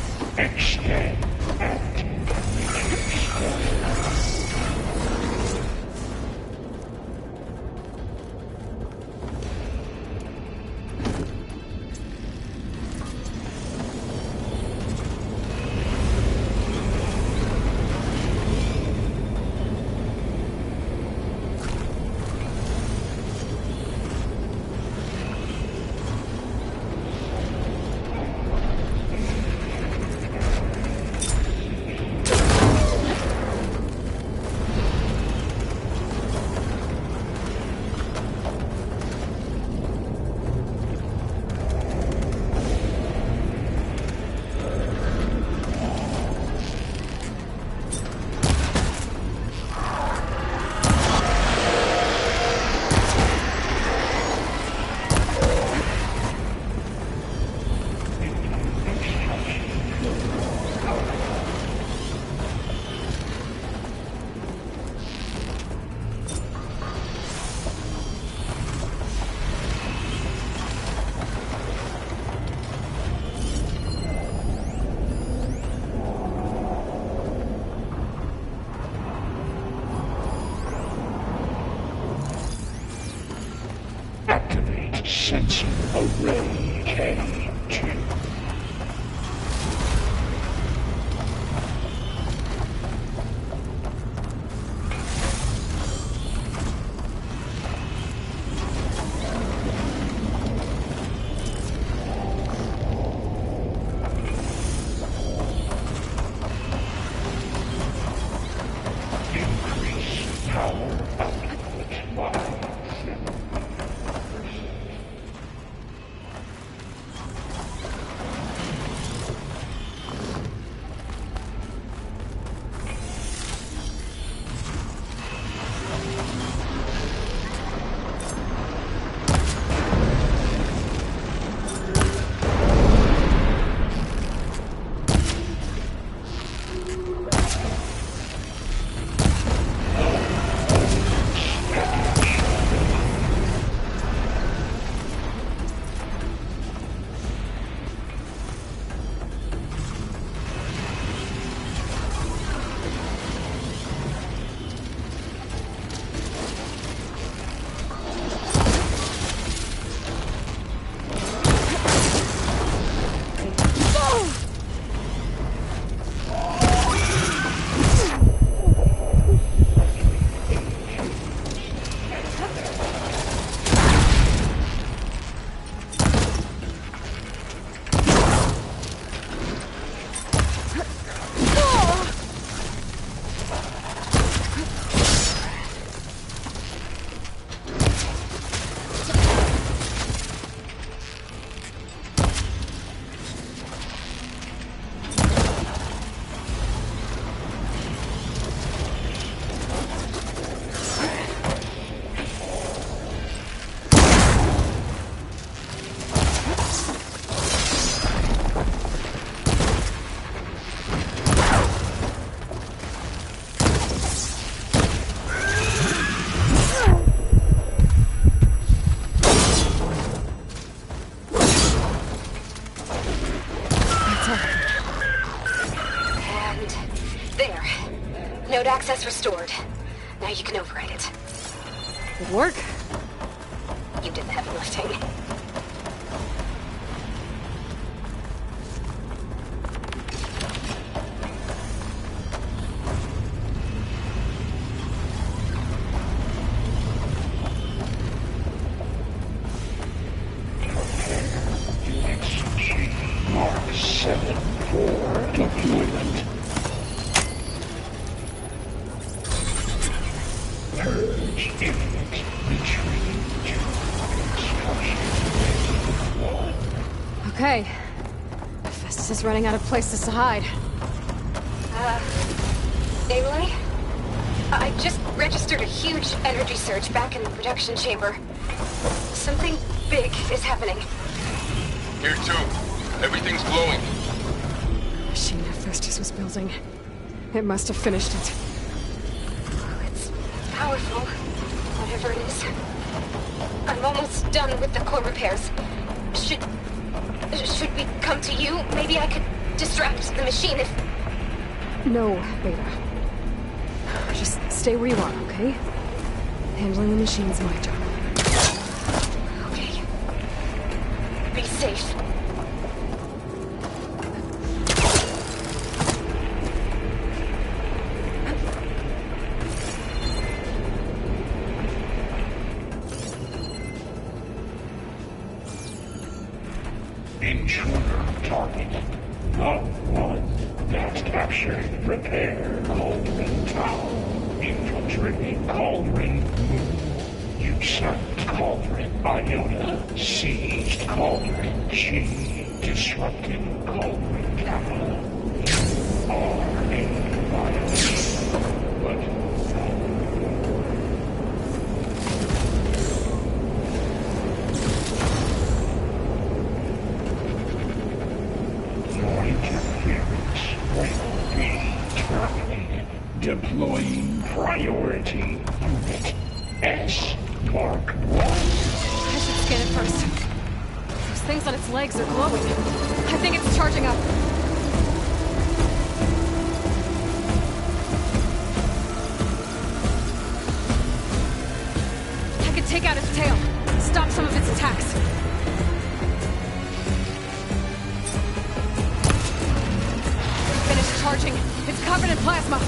Sensing Array K2. Increase power output. Node access restored. Now you can override it. Good work. You did the heavy lifting. Mark 7 for deployment. Purge imminent. Retreating to construction. Okay. Festus is running out of places to hide. Aloy? I just registered a huge energy surge back in the production chamber. Something big is happening. Here too. Everything's glowing. The machine that Festus was building. It must have finished it. It's powerful, whatever it is. I'm almost done with the core repairs. Should we come to you? Maybe I could distract the machine if... No, Beta. Just stay where you are, okay? Handling the machine's my job. Okay. Be safe. Intruder target. The one that captured repair Cauldron Tower. Infiltrating Cauldron Moon. Usurped Cauldron Iota. Seized Cauldron G. Disrupted Cauldron Kappa. You are a violator. But deploying priority unit S Mark 1. I should scan it first. Those things on its legs are glowing. I think it's charging up. I could take out its tail, stop some of its attacks. Finished charging. It's covered in plasma.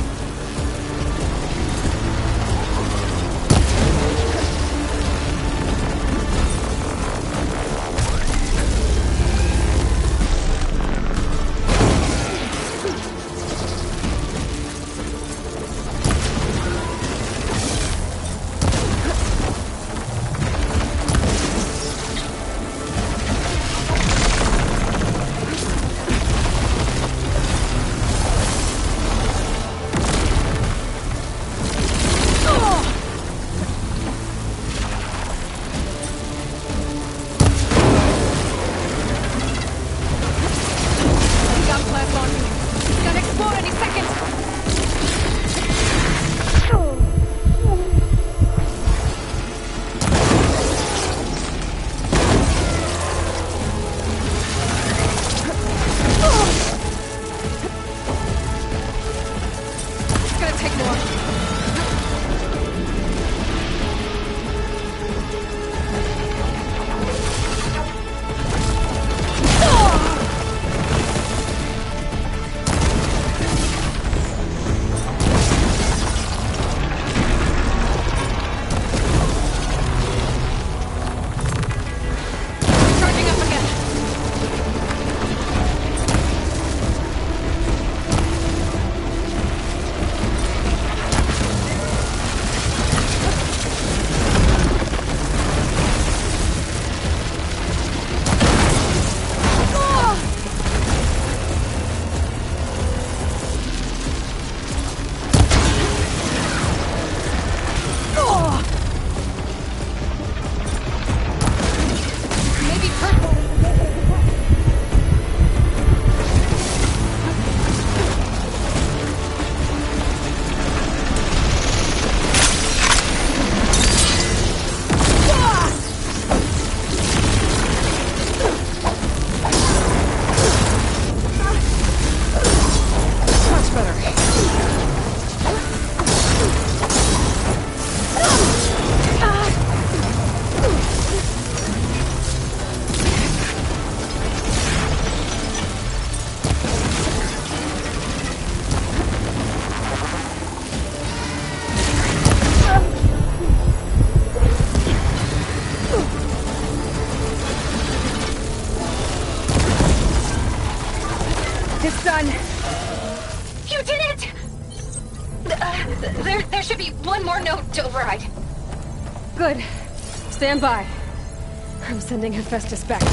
It's done. You did it! There should be one more note to override. Good. Stand by. I'm sending Hephaestus back.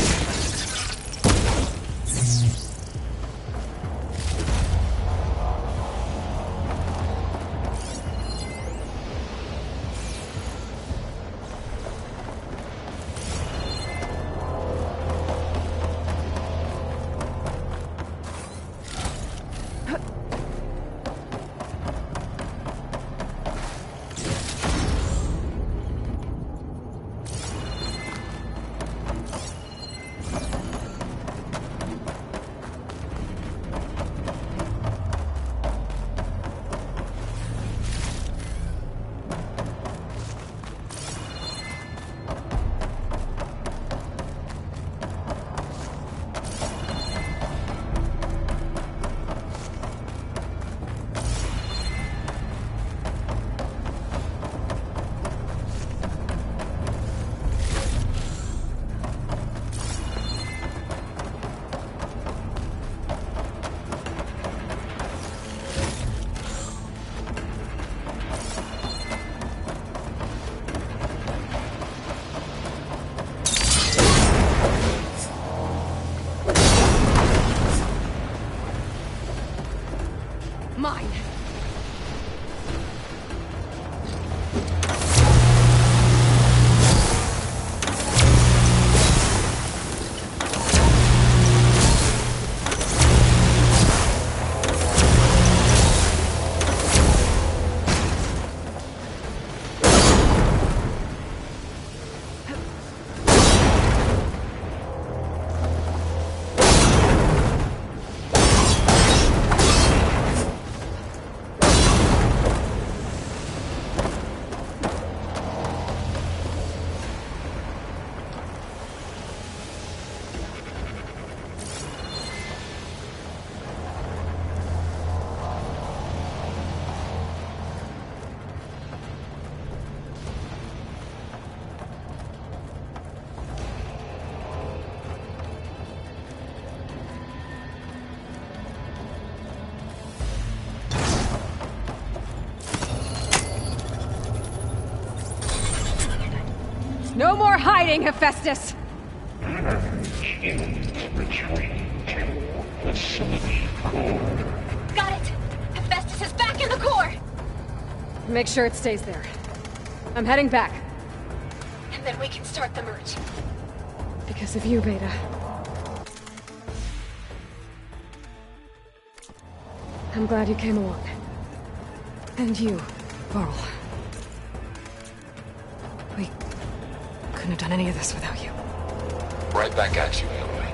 Mine. No more hiding, Hephaestus! Got it! Hephaestus is back in the core! Make sure it stays there. I'm heading back. And then we can start the merge. Because of you, Beta. I'm glad you came along. And you, Varl. We couldn't have done any of this without you. Right back at you, Aloy.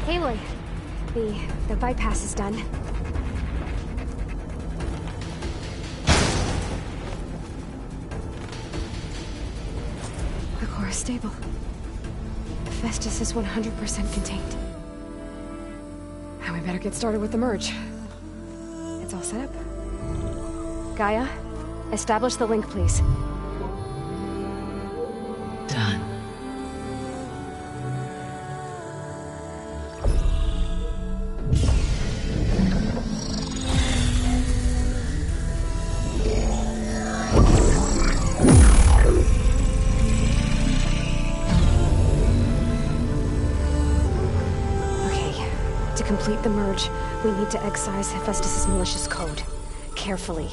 Aloy, the bypass is done. The core is stable. Hephaestus is 100% contained. And we better get started with the merge. It's all set up. Gaia, establish the link, please. Done. To complete the merge, we need to excise Hephaestus' malicious code. Carefully.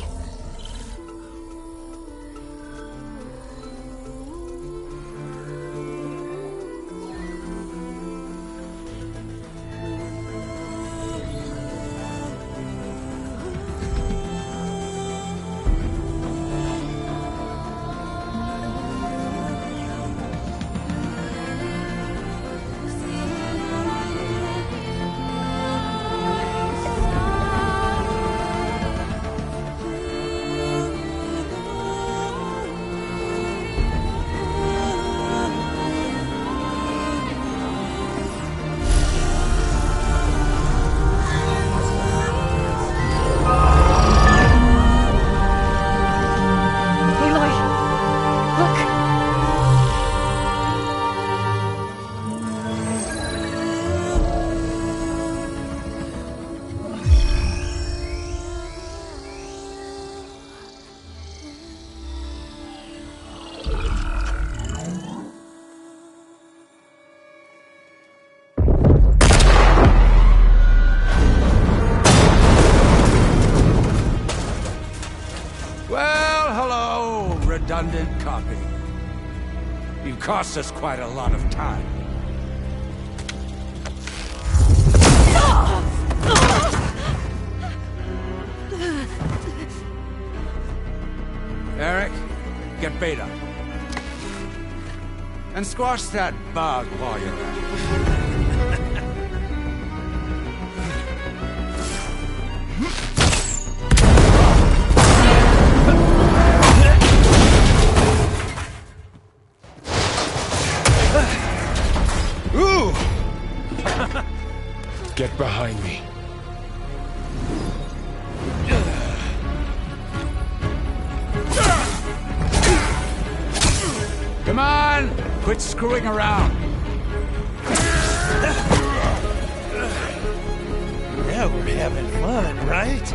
redundant copy. You cost us quite a lot of time. Eric, get Beta. And squash that bug while you're at it. Get behind me. Come on! Quit screwing around. Now we're having fun, right?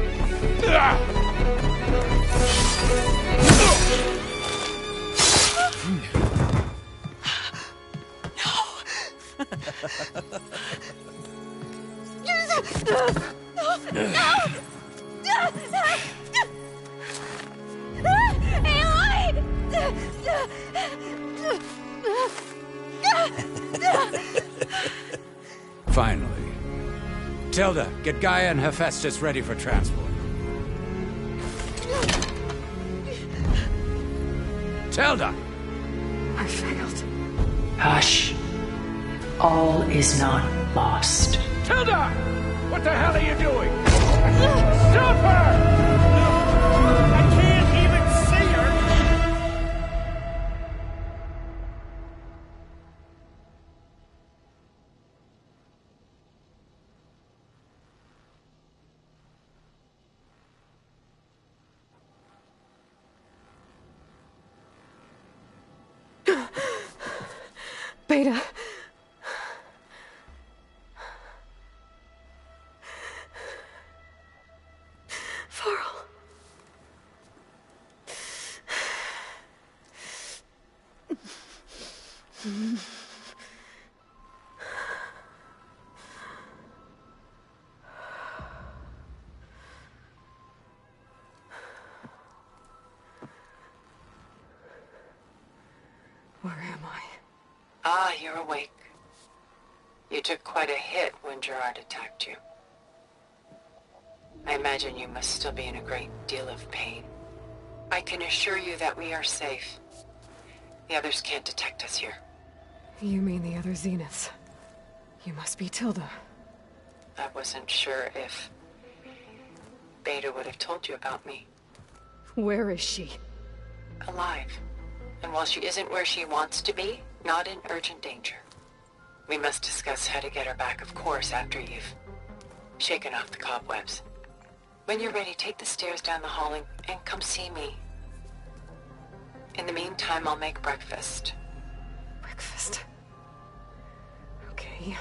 Finally. Tilda, get Gaia and Hephaestus ready for transport. Tilda! I failed. Hush. All is not lost. Tilda! What the hell are you doing? Stop her! I can't even see her! Beta. Varl. Where am I? Ah, you're awake. You took quite a hit when Gerard attacked you. I imagine you must still be in a great deal of pain. I can assure you that we are safe. The others can't detect us here. You mean the other Zeniths? You must be Tilda. I wasn't sure if Beta would have told you about me. Where is she? Alive. And while she isn't where she wants to be, not in urgent danger. We must discuss how to get her back, of course, after you've shaken off the cobwebs. When you're ready, take the stairs down the hall and come see me. In the meantime, I'll make breakfast. Breakfast? Okay.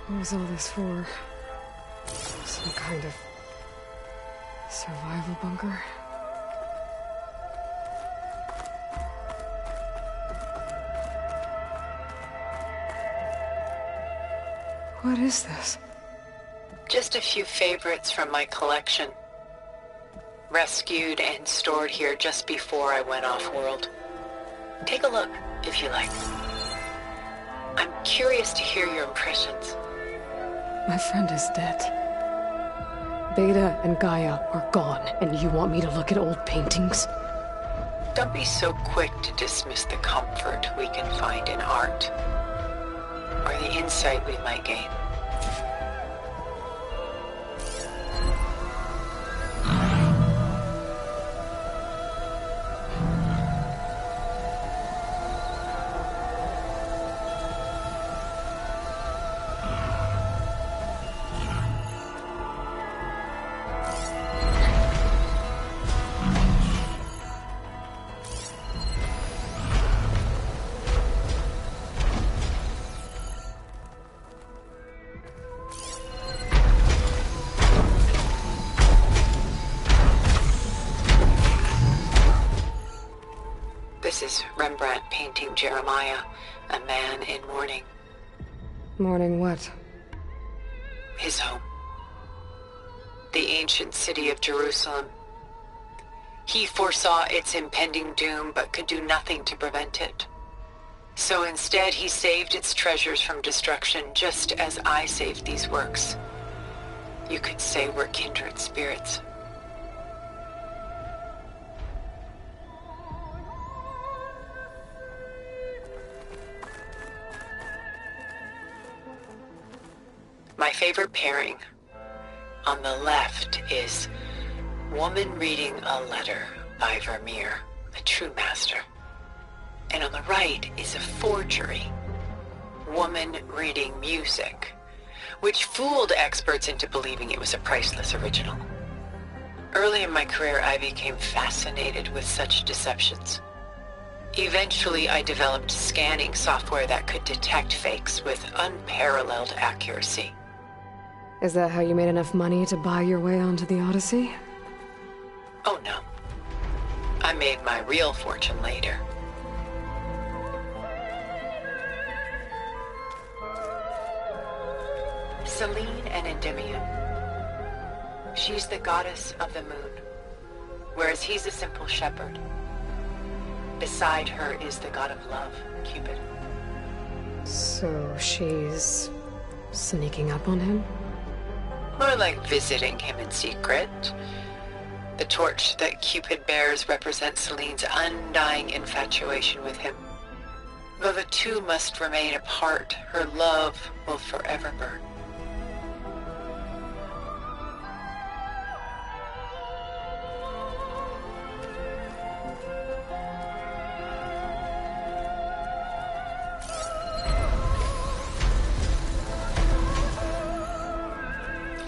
What was all this for? Some kind of survival bunker? What is this? Just a few favorites from my collection. Rescued and stored here just before I went off-world. Take a look, if you like. I'm curious to hear your impressions. My friend is dead. Beta and Gaia are gone, and you want me to look at old paintings? Don't be so quick to dismiss the comfort we can find in art, or the insight we might gain. This is Rembrandt painting Jeremiah, a man in mourning. Mourning what? His home. The ancient city of Jerusalem. He foresaw its impending doom, but could do nothing to prevent it. So instead, he saved its treasures from destruction, just as I saved these works. You could say we're kindred spirits. My favorite pairing. On the left is Woman Reading a Letter by Vermeer, a true master. And on the right is a forgery, Woman Reading Music, which fooled experts into believing it was a priceless original. Early in my career, I became fascinated with such deceptions. Eventually, I developed scanning software that could detect fakes with unparalleled accuracy. Is that how you made enough money to buy your way onto the Odyssey? Oh no. I made my real fortune later. Selene and Endymion. She's the goddess of the moon, whereas he's a simple shepherd. Beside her is the god of love, Cupid. So she's sneaking up on him? More like visiting him in secret. The torch that Cupid bears represents Selene's undying infatuation with him. Though the two must remain apart, her love will forever burn.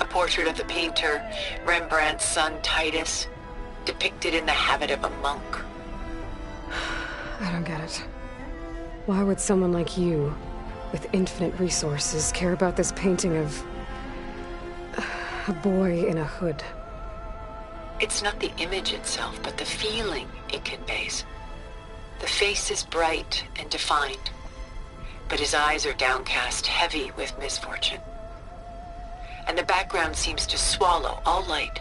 Portrait of the painter, Rembrandt's son Titus, depicted in the habit of a monk. I don't get it. Why would someone like you, with infinite resources, care about this painting of a boy in a hood? It's not the image itself, but the feeling it conveys. The face is bright and defined, but his eyes are downcast, heavy with misfortune. And the background seems to swallow all light.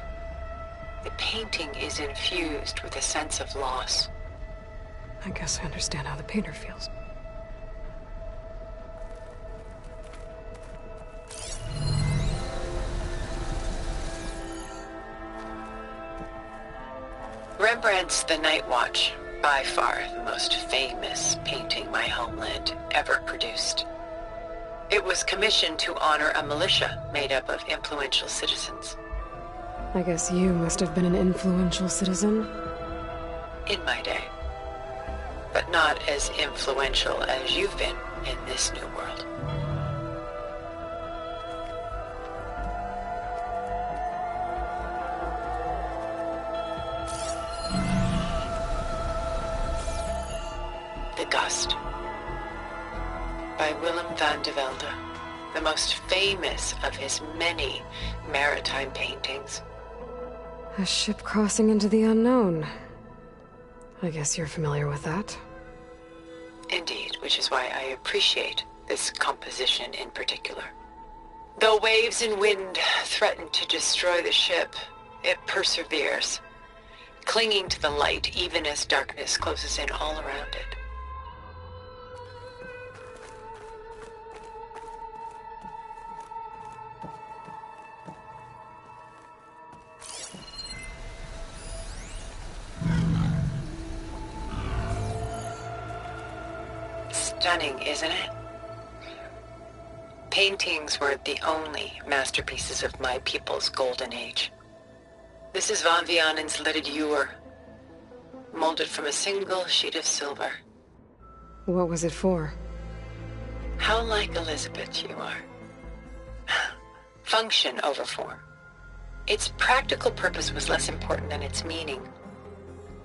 The painting is infused with a sense of loss. I guess I understand how the painter feels. Rembrandt's The Night Watch, by far the most famous painting my homeland ever produced. It was commissioned to honor a militia made up of influential citizens. I guess you must have been an influential citizen? In my day. But not as influential as you've been in this new world. The Gust. By Willem van de Velde, the most famous of his many maritime paintings. A ship crossing into the unknown. I guess you're familiar with that. Indeed, which is why I appreciate this composition in particular. Though waves and wind threaten to destroy the ship, it perseveres, clinging to the light even as darkness closes in all around it. Stunning, isn't it? Paintings were the only masterpieces of my people's golden age. This is Von Vianen's leaded ewer, molded from a single sheet of silver. What was it for? How like Elizabeth you are. Function over form. Its practical purpose was less important than its meaning.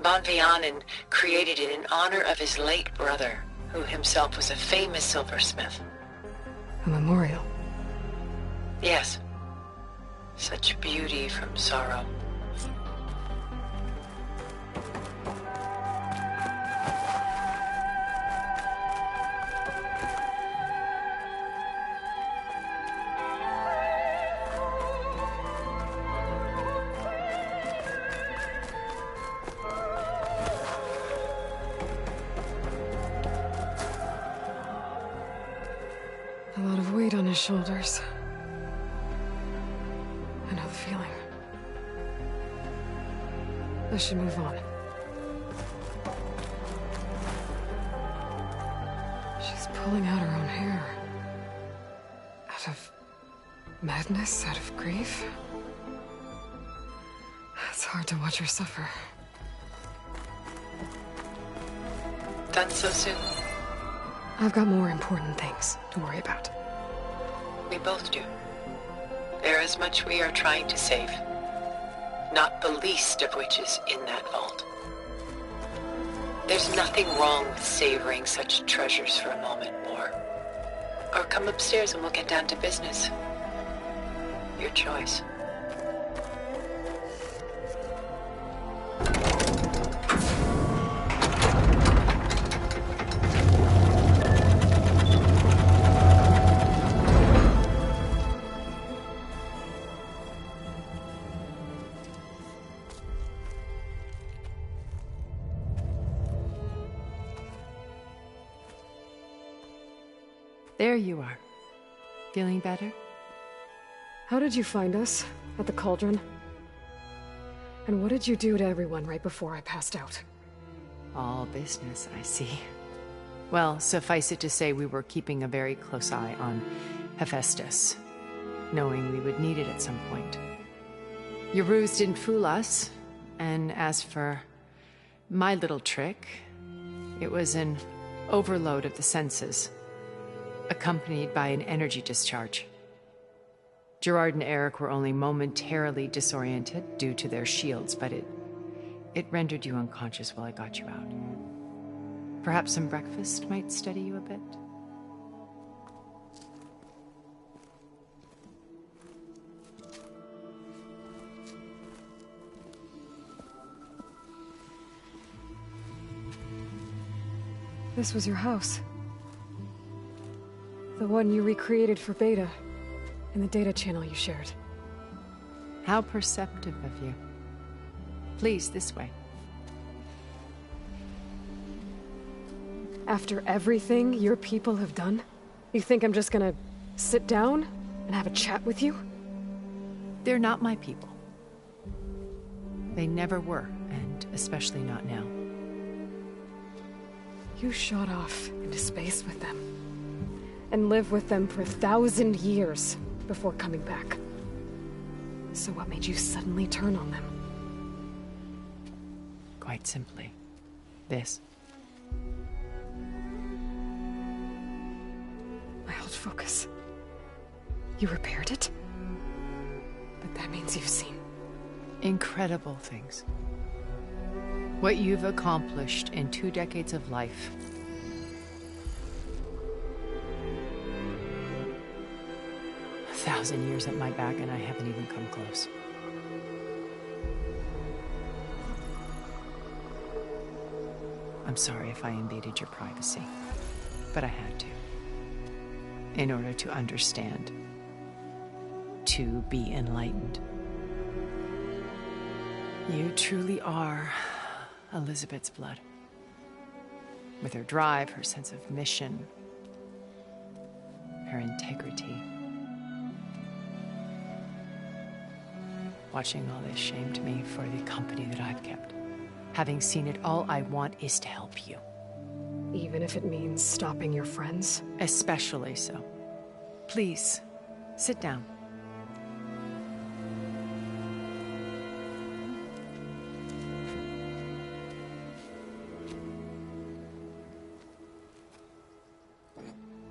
Von Vianen created it in honor of his late brother, who himself was a famous silversmith. A memorial? Yes. Such beauty from sorrow. A lot of weight on his shoulders. I know the feeling. I should move on. She's pulling out her own hair. Out of madness, out of grief. It's hard to watch her suffer. Done so soon? I've got more important things to worry about. We both do. There is much we are trying to save. Not the least of which is in that vault. There's nothing wrong with savoring such treasures for a moment more. Or come upstairs and we'll get down to business. Your choice. There you are. Feeling better? How did you find us? At the Cauldron? And what did you do to everyone right before I passed out? All business, I see. Well, suffice it to say we were keeping a very close eye on Hephaestus, knowing we would need it at some point. Your ruse didn't fool us, and as for my little trick, it was an overload of the senses, accompanied by an energy discharge. Gerard and Eric were only momentarily disoriented due to their shields, but it rendered you unconscious while I got you out. Perhaps some breakfast might steady you a bit? This was your house. The one you recreated for Beta, in the data channel you shared. How perceptive of you. Please, this way. After everything your people have done, you think I'm just gonna sit down and have a chat with you? They're not my people. They never were, and especially not now. You shot off into space with them. And lived with them for 1,000 years before coming back. So what made you suddenly turn on them? Quite simply, this. My old focus. You repaired it? But that means you've seen... incredible things. What you've accomplished in 2 decades of life. A 1,000 years at my back and I haven't even come close. I'm sorry if I invaded your privacy, but I had to. In order to understand to be enlightened. You truly are Elizabeth's blood. With her drive, her sense of mission, her integrity. Watching all this shamed me for the company that I've kept. Having seen it, all I want is to help you. Even if it means stopping your friends? Especially so. Please, sit down.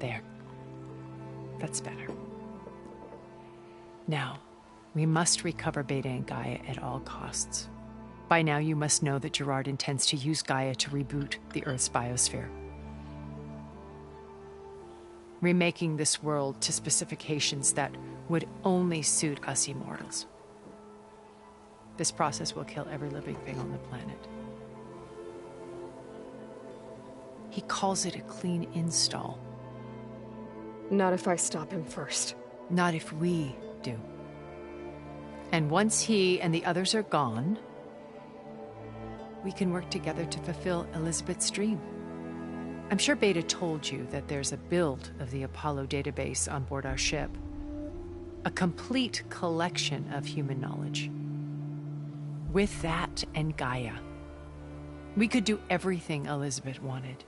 There. That's better. Now, we must recover Beta and Gaia at all costs. By now, you must know that Gerard intends to use Gaia to reboot the Earth's biosphere. Remaking this world to specifications that would only suit us immortals. This process will kill every living thing on the planet. He calls it a clean install. Not if I stop him first. Not if we do. And once he and the others are gone, we can work together to fulfill Elizabeth's dream. I'm sure Beta told you that there's a build of the Apollo database on board our ship. A complete collection of human knowledge. With that and Gaia, we could do everything Elizabeth wanted.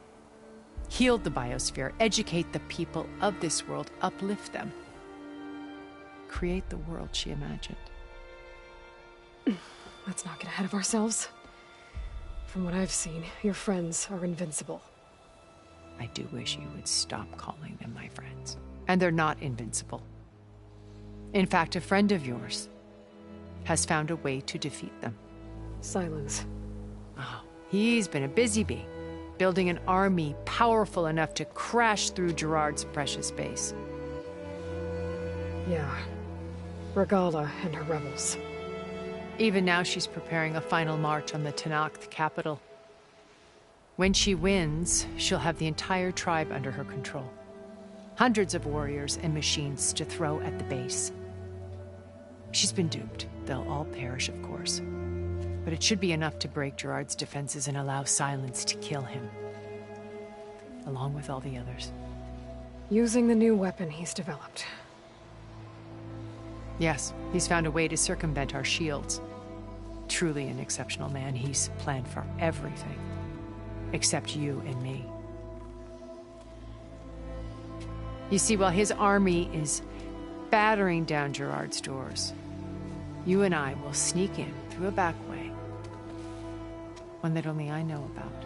Heal the biosphere, educate the people of this world, uplift them. Create the world she imagined. Let's not get ahead of ourselves. From what I've seen, your friends are invincible. I do wish you would stop calling them my friends. And they're not invincible. In fact, a friend of yours has found a way to defeat them. Silence. Oh, he's been a busy bee, building an army powerful enough to crash through Gerard's precious base. Yeah. Regala and her rebels. Even now, she's preparing a final march on the Tenakth capital. When she wins, she'll have the entire tribe under her control. Hundreds of warriors and machines to throw at the base. She's been duped. They'll all perish, of course. But it should be enough to break Gerard's defenses and allow Silence to kill him. Along with all the others. Using the new weapon he's developed. Yes, he's found a way to circumvent our shields. Truly an exceptional man. He's planned for everything. Except you and me. You see, while his army is battering down Gerard's doors, you and I will sneak in through a back way. One that only I know about.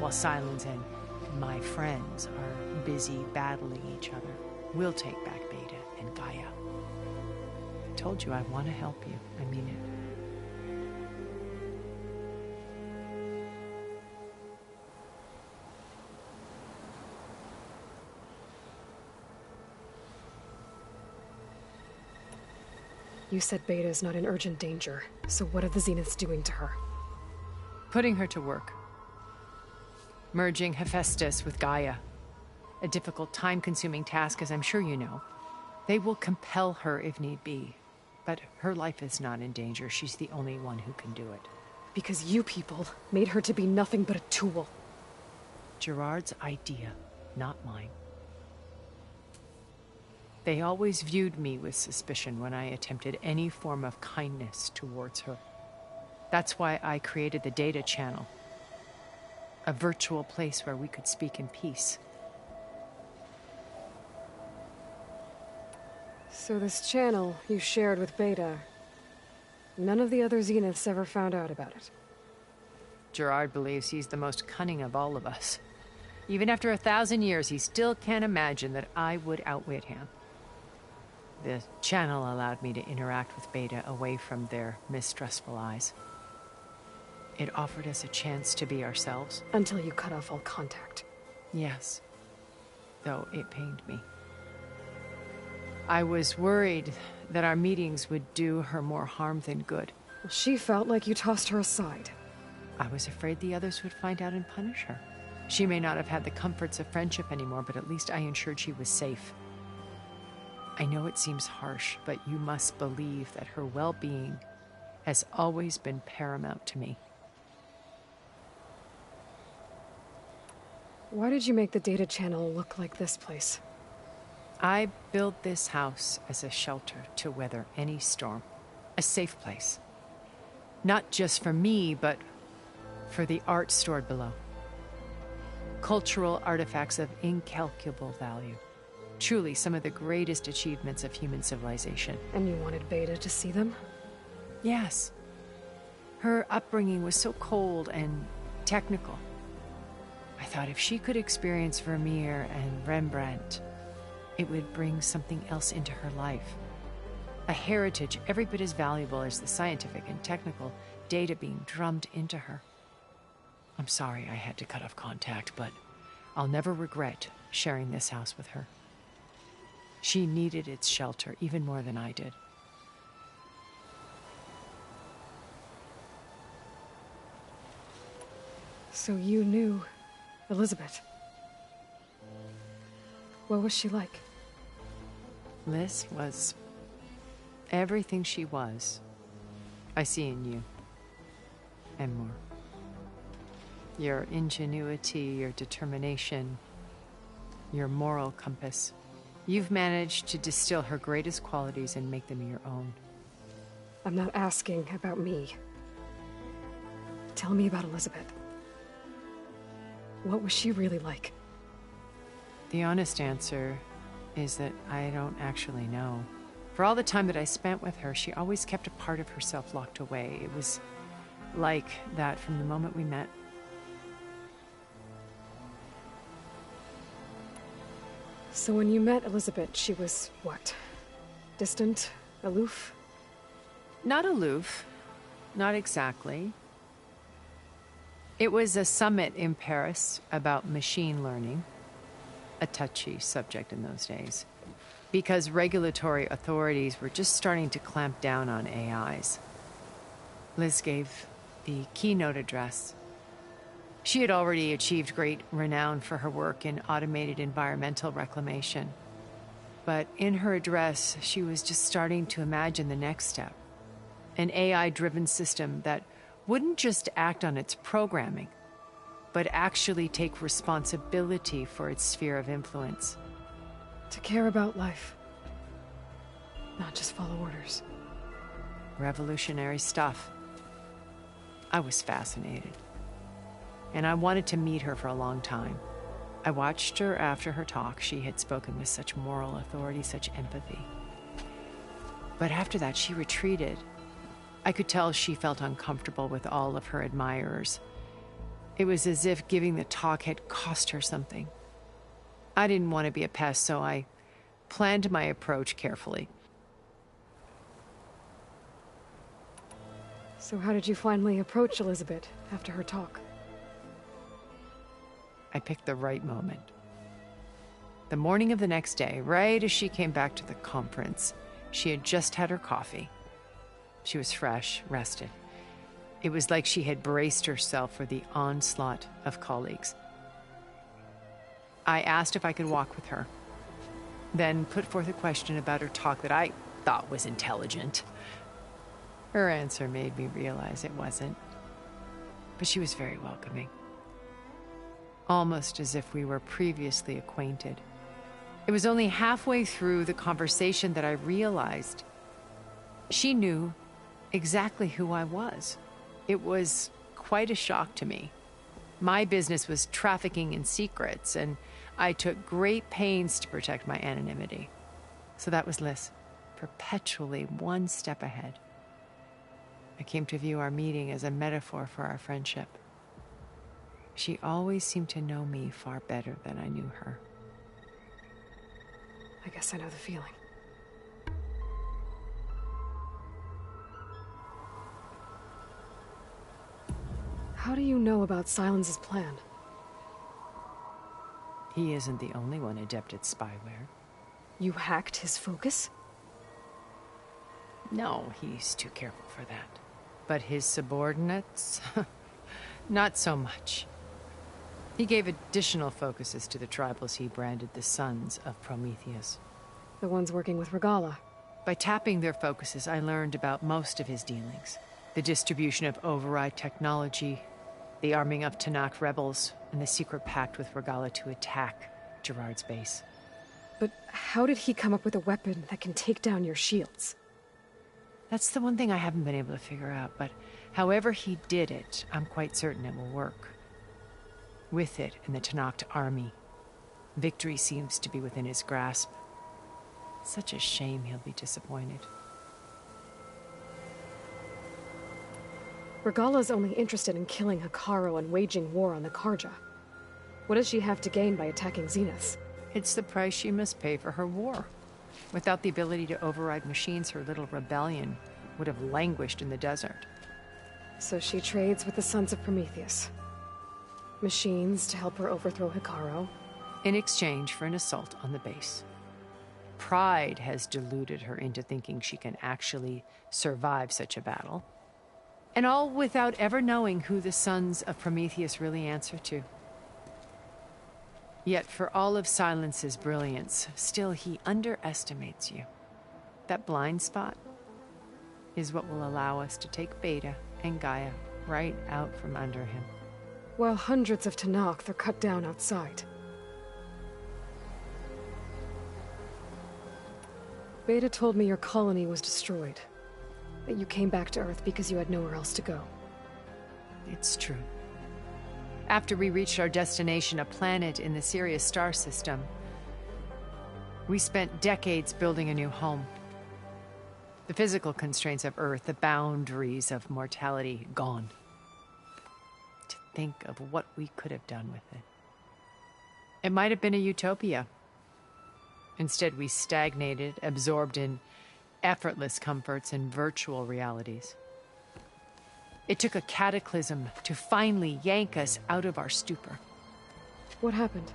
While Silence and my friends are busy battling each other, we'll take back Beta and Gaia. I told you I want to help you. I mean it. You said Beta is not in urgent danger, so what are the Zeniths doing to her? Putting her to work. Merging Hephaestus with Gaia. A difficult, time-consuming task, as I'm sure you know. They will compel her if need be. But her life is not in danger. She's the only one who can do it. Because you people made her to be nothing but a tool. Gerard's idea, not mine. They always viewed me with suspicion when I attempted any form of kindness towards her. That's why I created the data channel. A virtual place where we could speak in peace. So this channel you shared with Beta, none of the other Zeniths ever found out about it? Gerard believes he's the most cunning of all of us. Even after 1,000 years, he still can't imagine that I would outwit him. The channel allowed me to interact with Beta away from their mistrustful eyes. It offered us a chance to be ourselves. Until you cut off all contact. Yes. Though it pained me. I was worried that our meetings would do her more harm than good. Well, she felt like you tossed her aside. I was afraid the others would find out and punish her. She may not have had the comforts of friendship anymore, but at least I ensured she was safe. I know it seems harsh, but you must believe that her well-being has always been paramount to me. Why did you make the data channel look like this place? I built this house as a shelter to weather any storm. A safe place. Not just for me, but for the art stored below. Cultural artifacts of incalculable value. Truly some of the greatest achievements of human civilization. And you wanted Beta to see them? Yes. Her upbringing was so cold and technical. I thought if she could experience Vermeer and Rembrandt, it would bring something else into her life. A heritage every bit as valuable as the scientific and technical data being drummed into her. I'm sorry I had to cut off contact, but I'll never regret sharing this house with her. She needed its shelter even more than I did. So you knew Elizabeth. What was she like? Liz was everything she was. I see in you. And more. Your ingenuity, your determination, your moral compass. You've managed to distill her greatest qualities and make them your own. I'm not asking about me. Tell me about Elizabeth. What was she really like? The honest answer is that I don't actually know. For all the time that I spent with her, she always kept a part of herself locked away. It was like that from the moment we met. So when you met Elizabeth, she was what? Distant? Aloof? Not aloof. Not exactly. It was a summit in Paris about machine learning. A touchy subject in those days. Because regulatory authorities were just starting to clamp down on AIs. Liz gave the keynote address. She had already achieved great renown for her work in automated environmental reclamation. But in her address, she was just starting to imagine the next step. An AI-driven system that wouldn't just act on its programming, but actually take responsibility for its sphere of influence. To care about life. Not just follow orders. Revolutionary stuff. I was fascinated. And I wanted to meet her for a long time. I watched her after her talk. She had spoken with such moral authority, such empathy. But after that, she retreated. I could tell she felt uncomfortable with all of her admirers. It was as if giving the talk had cost her something. I didn't want to be a pest, so I planned my approach carefully. So how did you finally approach Elizabeth after her talk? I picked the right moment. The morning of the next day, right as she came back to the conference, she had just had her coffee. She was fresh, rested. It was like she had braced herself for the onslaught of colleagues. I asked if I could walk with her, then put forth a question about her talk that I thought was intelligent. Her answer made me realize it wasn't, but she was very welcoming. Almost as if we were previously acquainted. It was only halfway through the conversation that I realized she knew exactly who I was. It was quite a shock to me. My business was trafficking in secrets, and I took great pains to protect my anonymity. So that was Liz, perpetually one step ahead. I came to view our meeting as a metaphor for our friendship. She always seemed to know me far better than I knew her. I guess I know the feeling. How do you know about Silence's plan? He isn't the only one adept at spyware. You hacked his focus? No, he's too careful for that. But his subordinates? Not so much. He gave additional focuses to the tribals he branded the Sons of Prometheus. The ones working with Regalla. By tapping their focuses, I learned about most of his dealings. The distribution of override technology, the arming of Tenakth rebels, and the secret pact with Regalla to attack Gerard's base. But how did he come up with a weapon that can take down your shields? That's the one thing I haven't been able to figure out, but however he did it, I'm quite certain it will work. With it and the Tenakth army, victory seems to be within his grasp. Such a shame he'll be disappointed. Regalla's only interested in killing Hekarro and waging war on the Carja. What does she have to gain by attacking Zeniths? It's the price she must pay for her war. Without the ability to override machines, her little rebellion would have languished in the desert. So she trades with the Sons of Prometheus. Machines to help her overthrow Hekarro. In exchange for an assault on the base. Pride has deluded her into thinking she can actually survive such a battle. And all without ever knowing who the Sons of Prometheus really answer to. Yet for all of Silence's brilliance, still he underestimates you. That blind spot is what will allow us to take Beta and Gaia right out from under him. While hundreds of Tenakth are cut down outside. Beta told me your colony was destroyed. That you came back to Earth because you had nowhere else to go. It's true. After we reached our destination, a planet in the Sirius star system, we spent decades building a new home. The physical constraints of Earth, the boundaries of mortality, gone. To think of what we could have done with it. It might have been a utopia. Instead, we stagnated, absorbed in effortless comforts and virtual realities. It took a cataclysm to finally yank us out of our stupor. What happened?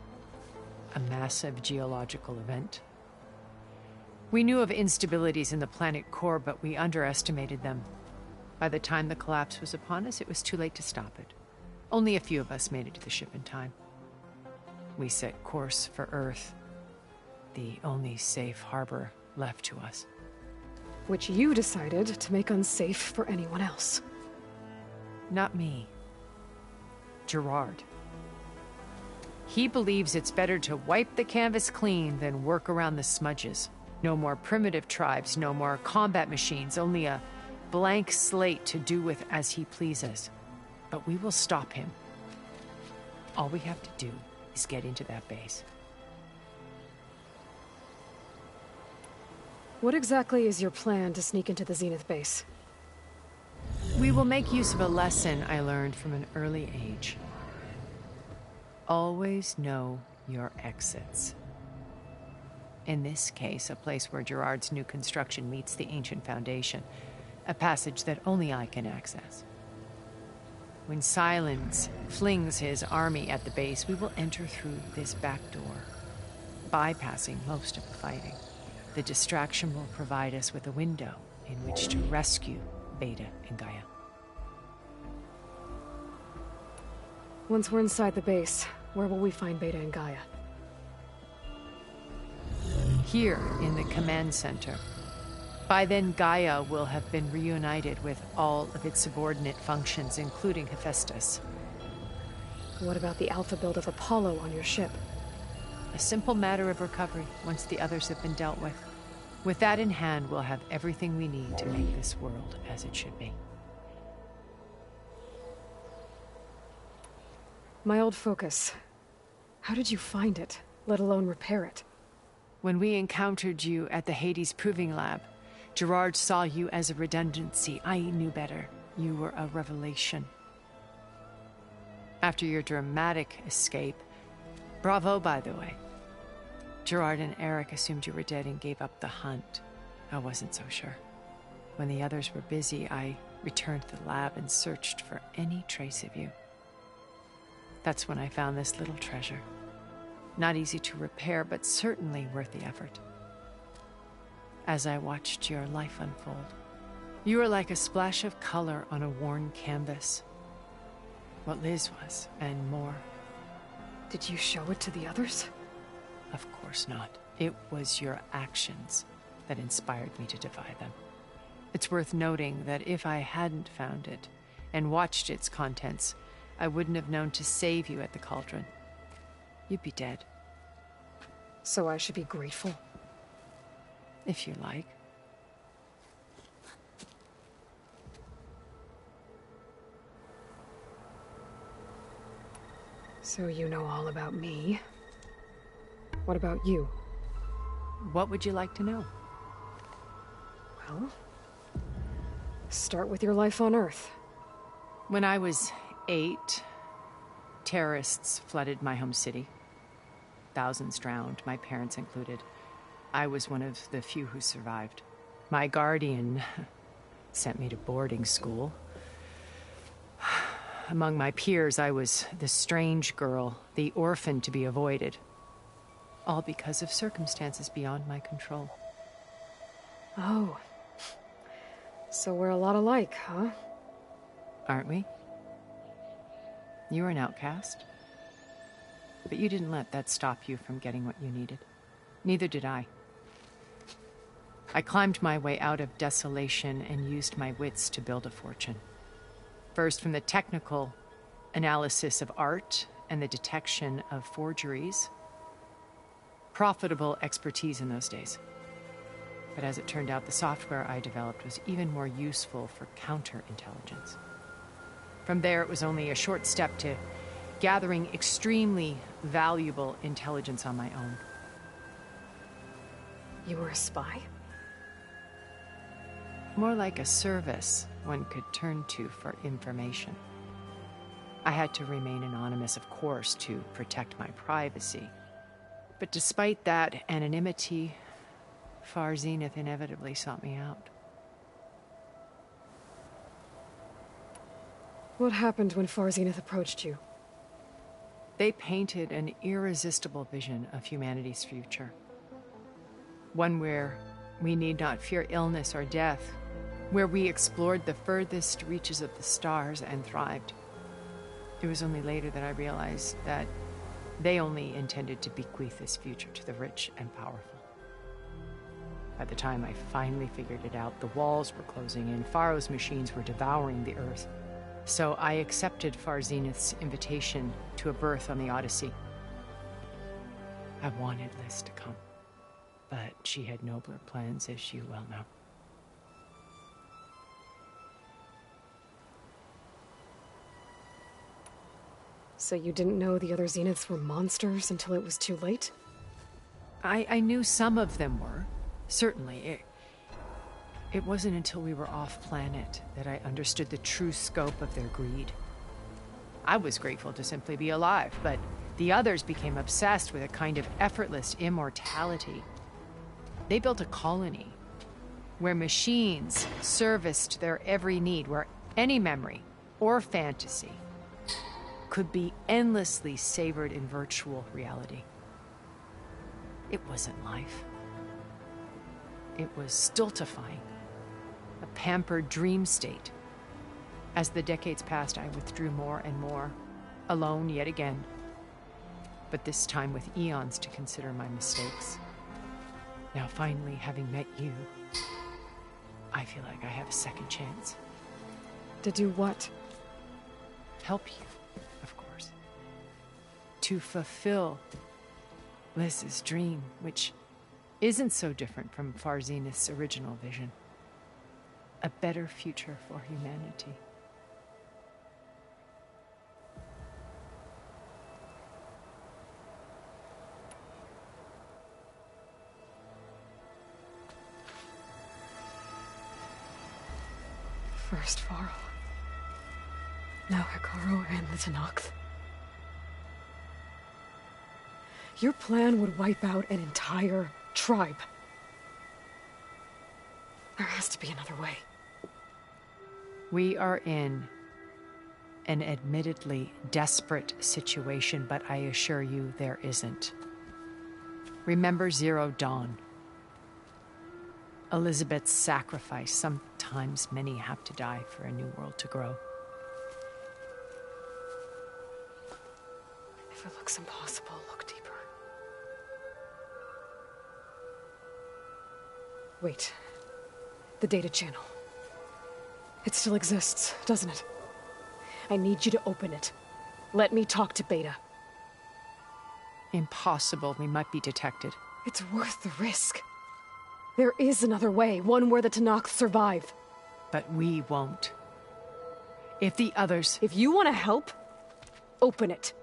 A massive geological event. We knew of instabilities in the planet core, but we underestimated them. By the time the collapse was upon us, it was too late to stop it. Only a few of us made it to the ship in time. We set course for Earth, the only safe harbor left to us. Which you decided to make unsafe for anyone else. Not me. Gerard. He believes it's better to wipe the canvas clean than work around the smudges. No more primitive tribes, no more combat machines, only a blank slate to do with as he pleases. But we will stop him. All we have to do is get into that base. What exactly is your plan to sneak into the Zenith base? We will make use of a lesson I learned from an early age. Always know your exits. In this case, a place where Gerard's new construction meets the ancient foundation, a passage that only I can access. When Silence flings his army at the base, we will enter through this back door, bypassing most of the fighting. The distraction will provide us with a window in which to rescue Beta and Gaia. Once we're inside the base, where will we find Beta and Gaia? Here in the command center. By then, Gaia will have been reunited with all of its subordinate functions, including Hephaestus. What about the alpha build of Apollo on your ship? A simple matter of recovery once the others have been dealt with. With that in hand, we'll have everything we need to make this world as it should be. My old focus. How did you find it, let alone repair it? When we encountered you at the Hades Proving Lab, Gerard saw you as a redundancy. I knew better. You were a revelation. After your dramatic escape, bravo, by the way. Gerard and Eric assumed you were dead and gave up the hunt. I wasn't so sure. When the others were busy, I returned to the lab and searched for any trace of you. That's when I found this little treasure. Not easy to repair, but certainly worth the effort. As I watched your life unfold, you were like a splash of color on a worn canvas. What Liz was, and more. Did you show it to the others? Of course not. It was your actions that inspired me to defy them. It's worth noting that if I hadn't found it and watched its contents, I wouldn't have known to save you at the Cauldron. You'd be dead. So I should be grateful? If you like. So you know all about me. What about you? What would you like to know? Well, start with your life on Earth. When I was 8, terrorists flooded my home city. Thousands drowned, my parents included. I was one of the few who survived. My guardian sent me to boarding school. Among my peers, I was the strange girl, the orphan to be avoided. All because of circumstances beyond my control. Oh. So we're a lot alike, huh? Aren't we? You were an outcast. But you didn't let that stop you from getting what you needed. Neither did I. I climbed my way out of desolation and used my wits to build a fortune. First, from the technical analysis of art and the detection of forgeries. Profitable expertise in those days. But as it turned out, the software I developed was even more useful for counterintelligence. From there, it was only a short step to gathering extremely valuable intelligence on my own. You were a spy? More like a service one could turn to for information. I had to remain anonymous, of course, to protect my privacy. But despite that anonymity, Far Zenith inevitably sought me out. What happened when Far Zenith approached you? They painted an irresistible vision of humanity's future. One where we need not fear illness or death, where we explored the furthest reaches of the stars and thrived. It was only later that I realized that they only intended to bequeath this future to the rich and powerful. By the time I finally figured it out, the walls were closing in, Pharaoh's machines were devouring the Earth. So I accepted Far Zenith's invitation to a berth on the Odyssey. I wanted Liz to come, but she had nobler plans, as you well know. So you didn't know the other Zeniths were monsters until it was too late? I knew some of them were. Certainly. It wasn't until we were off-planet that I understood the true scope of their greed. I was grateful to simply be alive, but the others became obsessed with a kind of effortless immortality. They built a colony where machines serviced their every need, where any memory or fantasy could be endlessly savored in virtual reality. It wasn't life. It was stultifying, a pampered dream state. As the decades passed, I withdrew more and more, alone yet again, but this time with eons to consider my mistakes. Now finally, having met you, I feel like I have a second chance. To do what? Help you, of course. To fulfill Liz's dream, which isn't so different from Far Zenith's original vision. A better future for humanity. First Varl. Now Hekarro and the Tenakth. Your plan would wipe out an entire tribe. There has to be another way. We are in an admittedly desperate situation, but I assure you there isn't. Remember Zero Dawn. Elizabeth's sacrifice. Sometimes many have to die for a new world to grow. If it looks impossible, look deeper. Wait. The data channel. It still exists, doesn't it? I need you to open it. Let me talk to Beta. Impossible. We might be detected. It's worth the risk. There is another way, one where the Tenakth survive. But we won't. If the others... If you want to help, open it.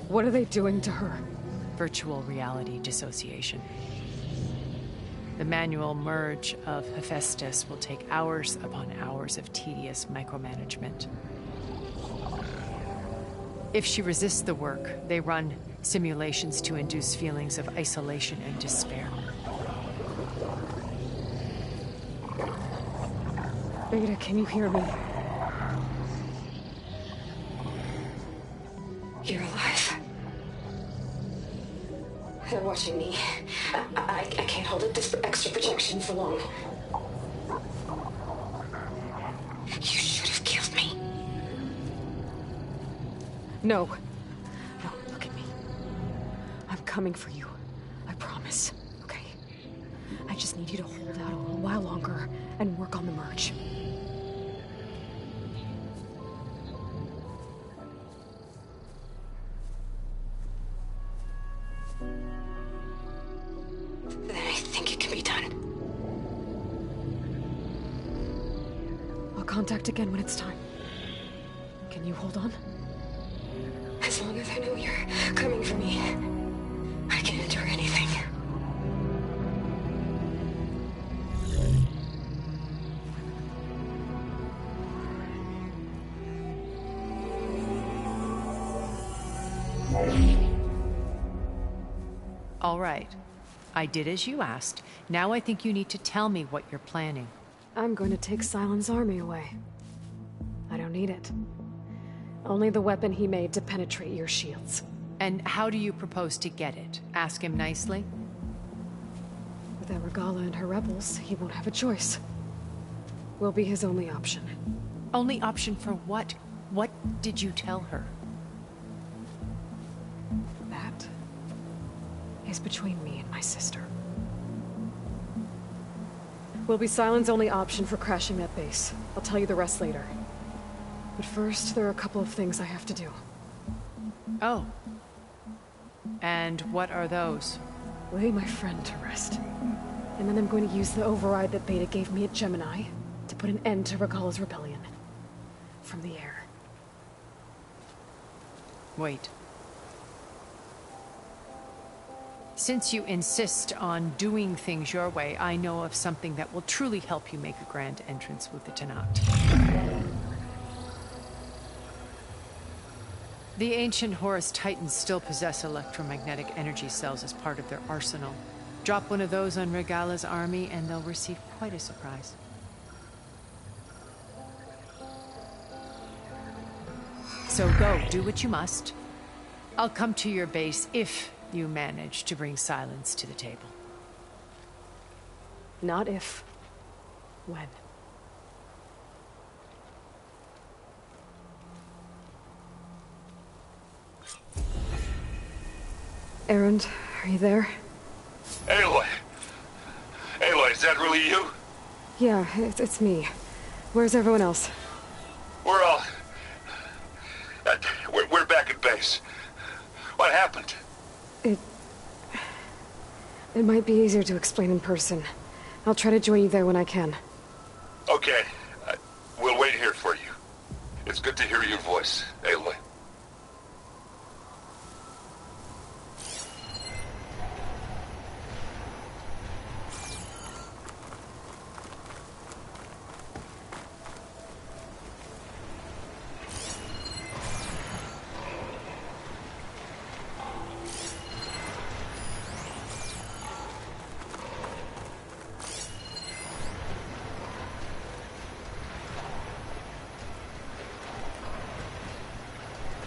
What are they doing to her? Virtual reality dissociation. The manual merge of Hephaestus will take hours upon hours of tedious micromanagement. If she resists the work, they run simulations to induce feelings of isolation and despair. Beta, can you hear me? You're alive. They're watching me. I can't hold up this extra projection for long. You should have killed me. No. No, look at me. I'm coming for you. I promise. Okay? I just need you to hold out a little while longer and work on the merge. Contact again when it's time. Can you hold on? As long as I know you're coming for me, I can endure anything. All right. I did as you asked. Now I think you need to tell me what you're planning. I'm going to take Sylens' army away. I don't need it. Only the weapon he made to penetrate your shields. And how do you propose to get it? Ask him nicely? Without Regalla and her rebels, he won't have a choice. We'll be his only option. Only option for what? What did you tell her? That is between me and my sister. Will be Sylens' only option for crashing that base. I'll tell you the rest later. But first, there are a couple of things I have to do. Oh. And what are those? Lay my friend to rest. And then I'm going to use the override that Beta gave me at Gemini to put an end to Regalla's rebellion. From the air. Wait. Since you insist on doing things your way, I know of something that will truly help you make a grand entrance with the Tenakth. The ancient Horus Titans still possess electromagnetic energy cells as part of their arsenal. Drop one of those on Regalla's army and they'll receive quite a surprise. So go, do what you must. I'll come to your base if you manage to bring Sylens to the table. Not if. When. Erend, are you there? Aloy! Aloy, is that really you? Yeah, it's me. Where's everyone else? We're all... we're back at base. What happened? It might be easier to explain in person. I'll try to join you there when I can. Okay. We'll wait here for you. It's good to hear your voice, Aloy.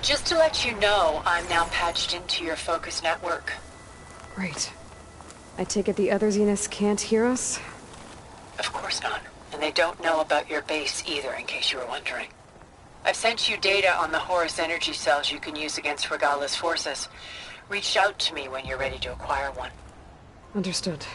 Just to let you know, I'm now patched into your focus network. Great. I take it the other Zeniths can't hear us? Of course not. And they don't know about your base either, in case you were wondering. I've sent you data on the Horus energy cells you can use against Regala's forces. Reach out to me when you're ready to acquire one. Understood.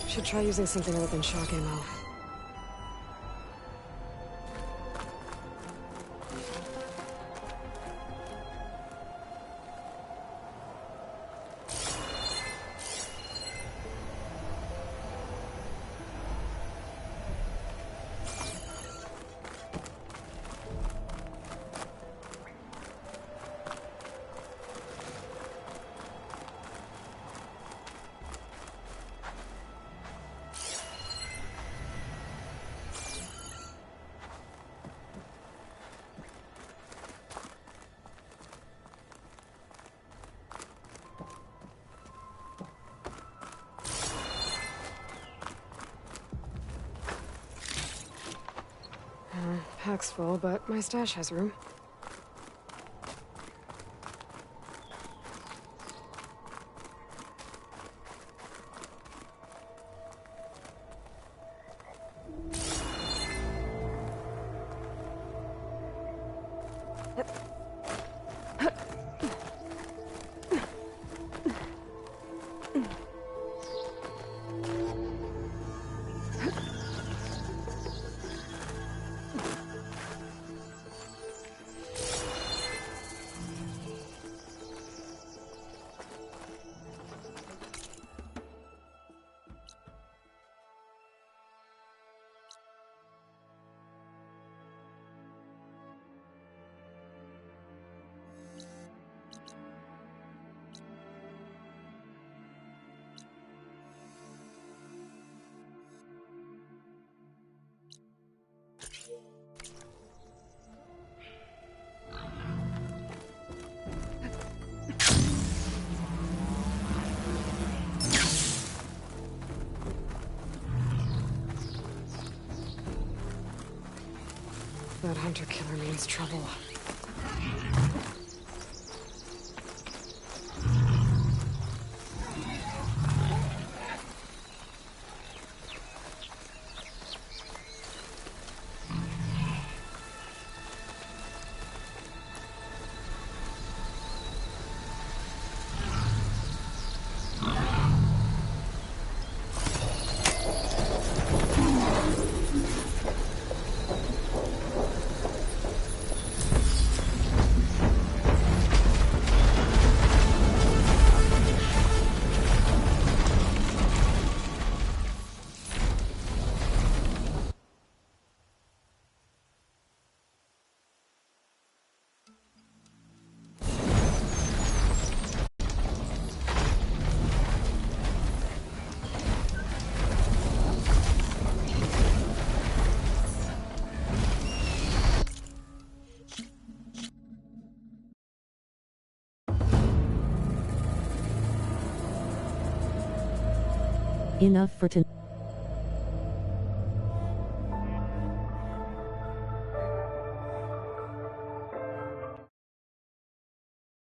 Should try using something other than shock ammo. Pack's full, but my stash has room. That hunter-killer means trouble. Enough for tonight.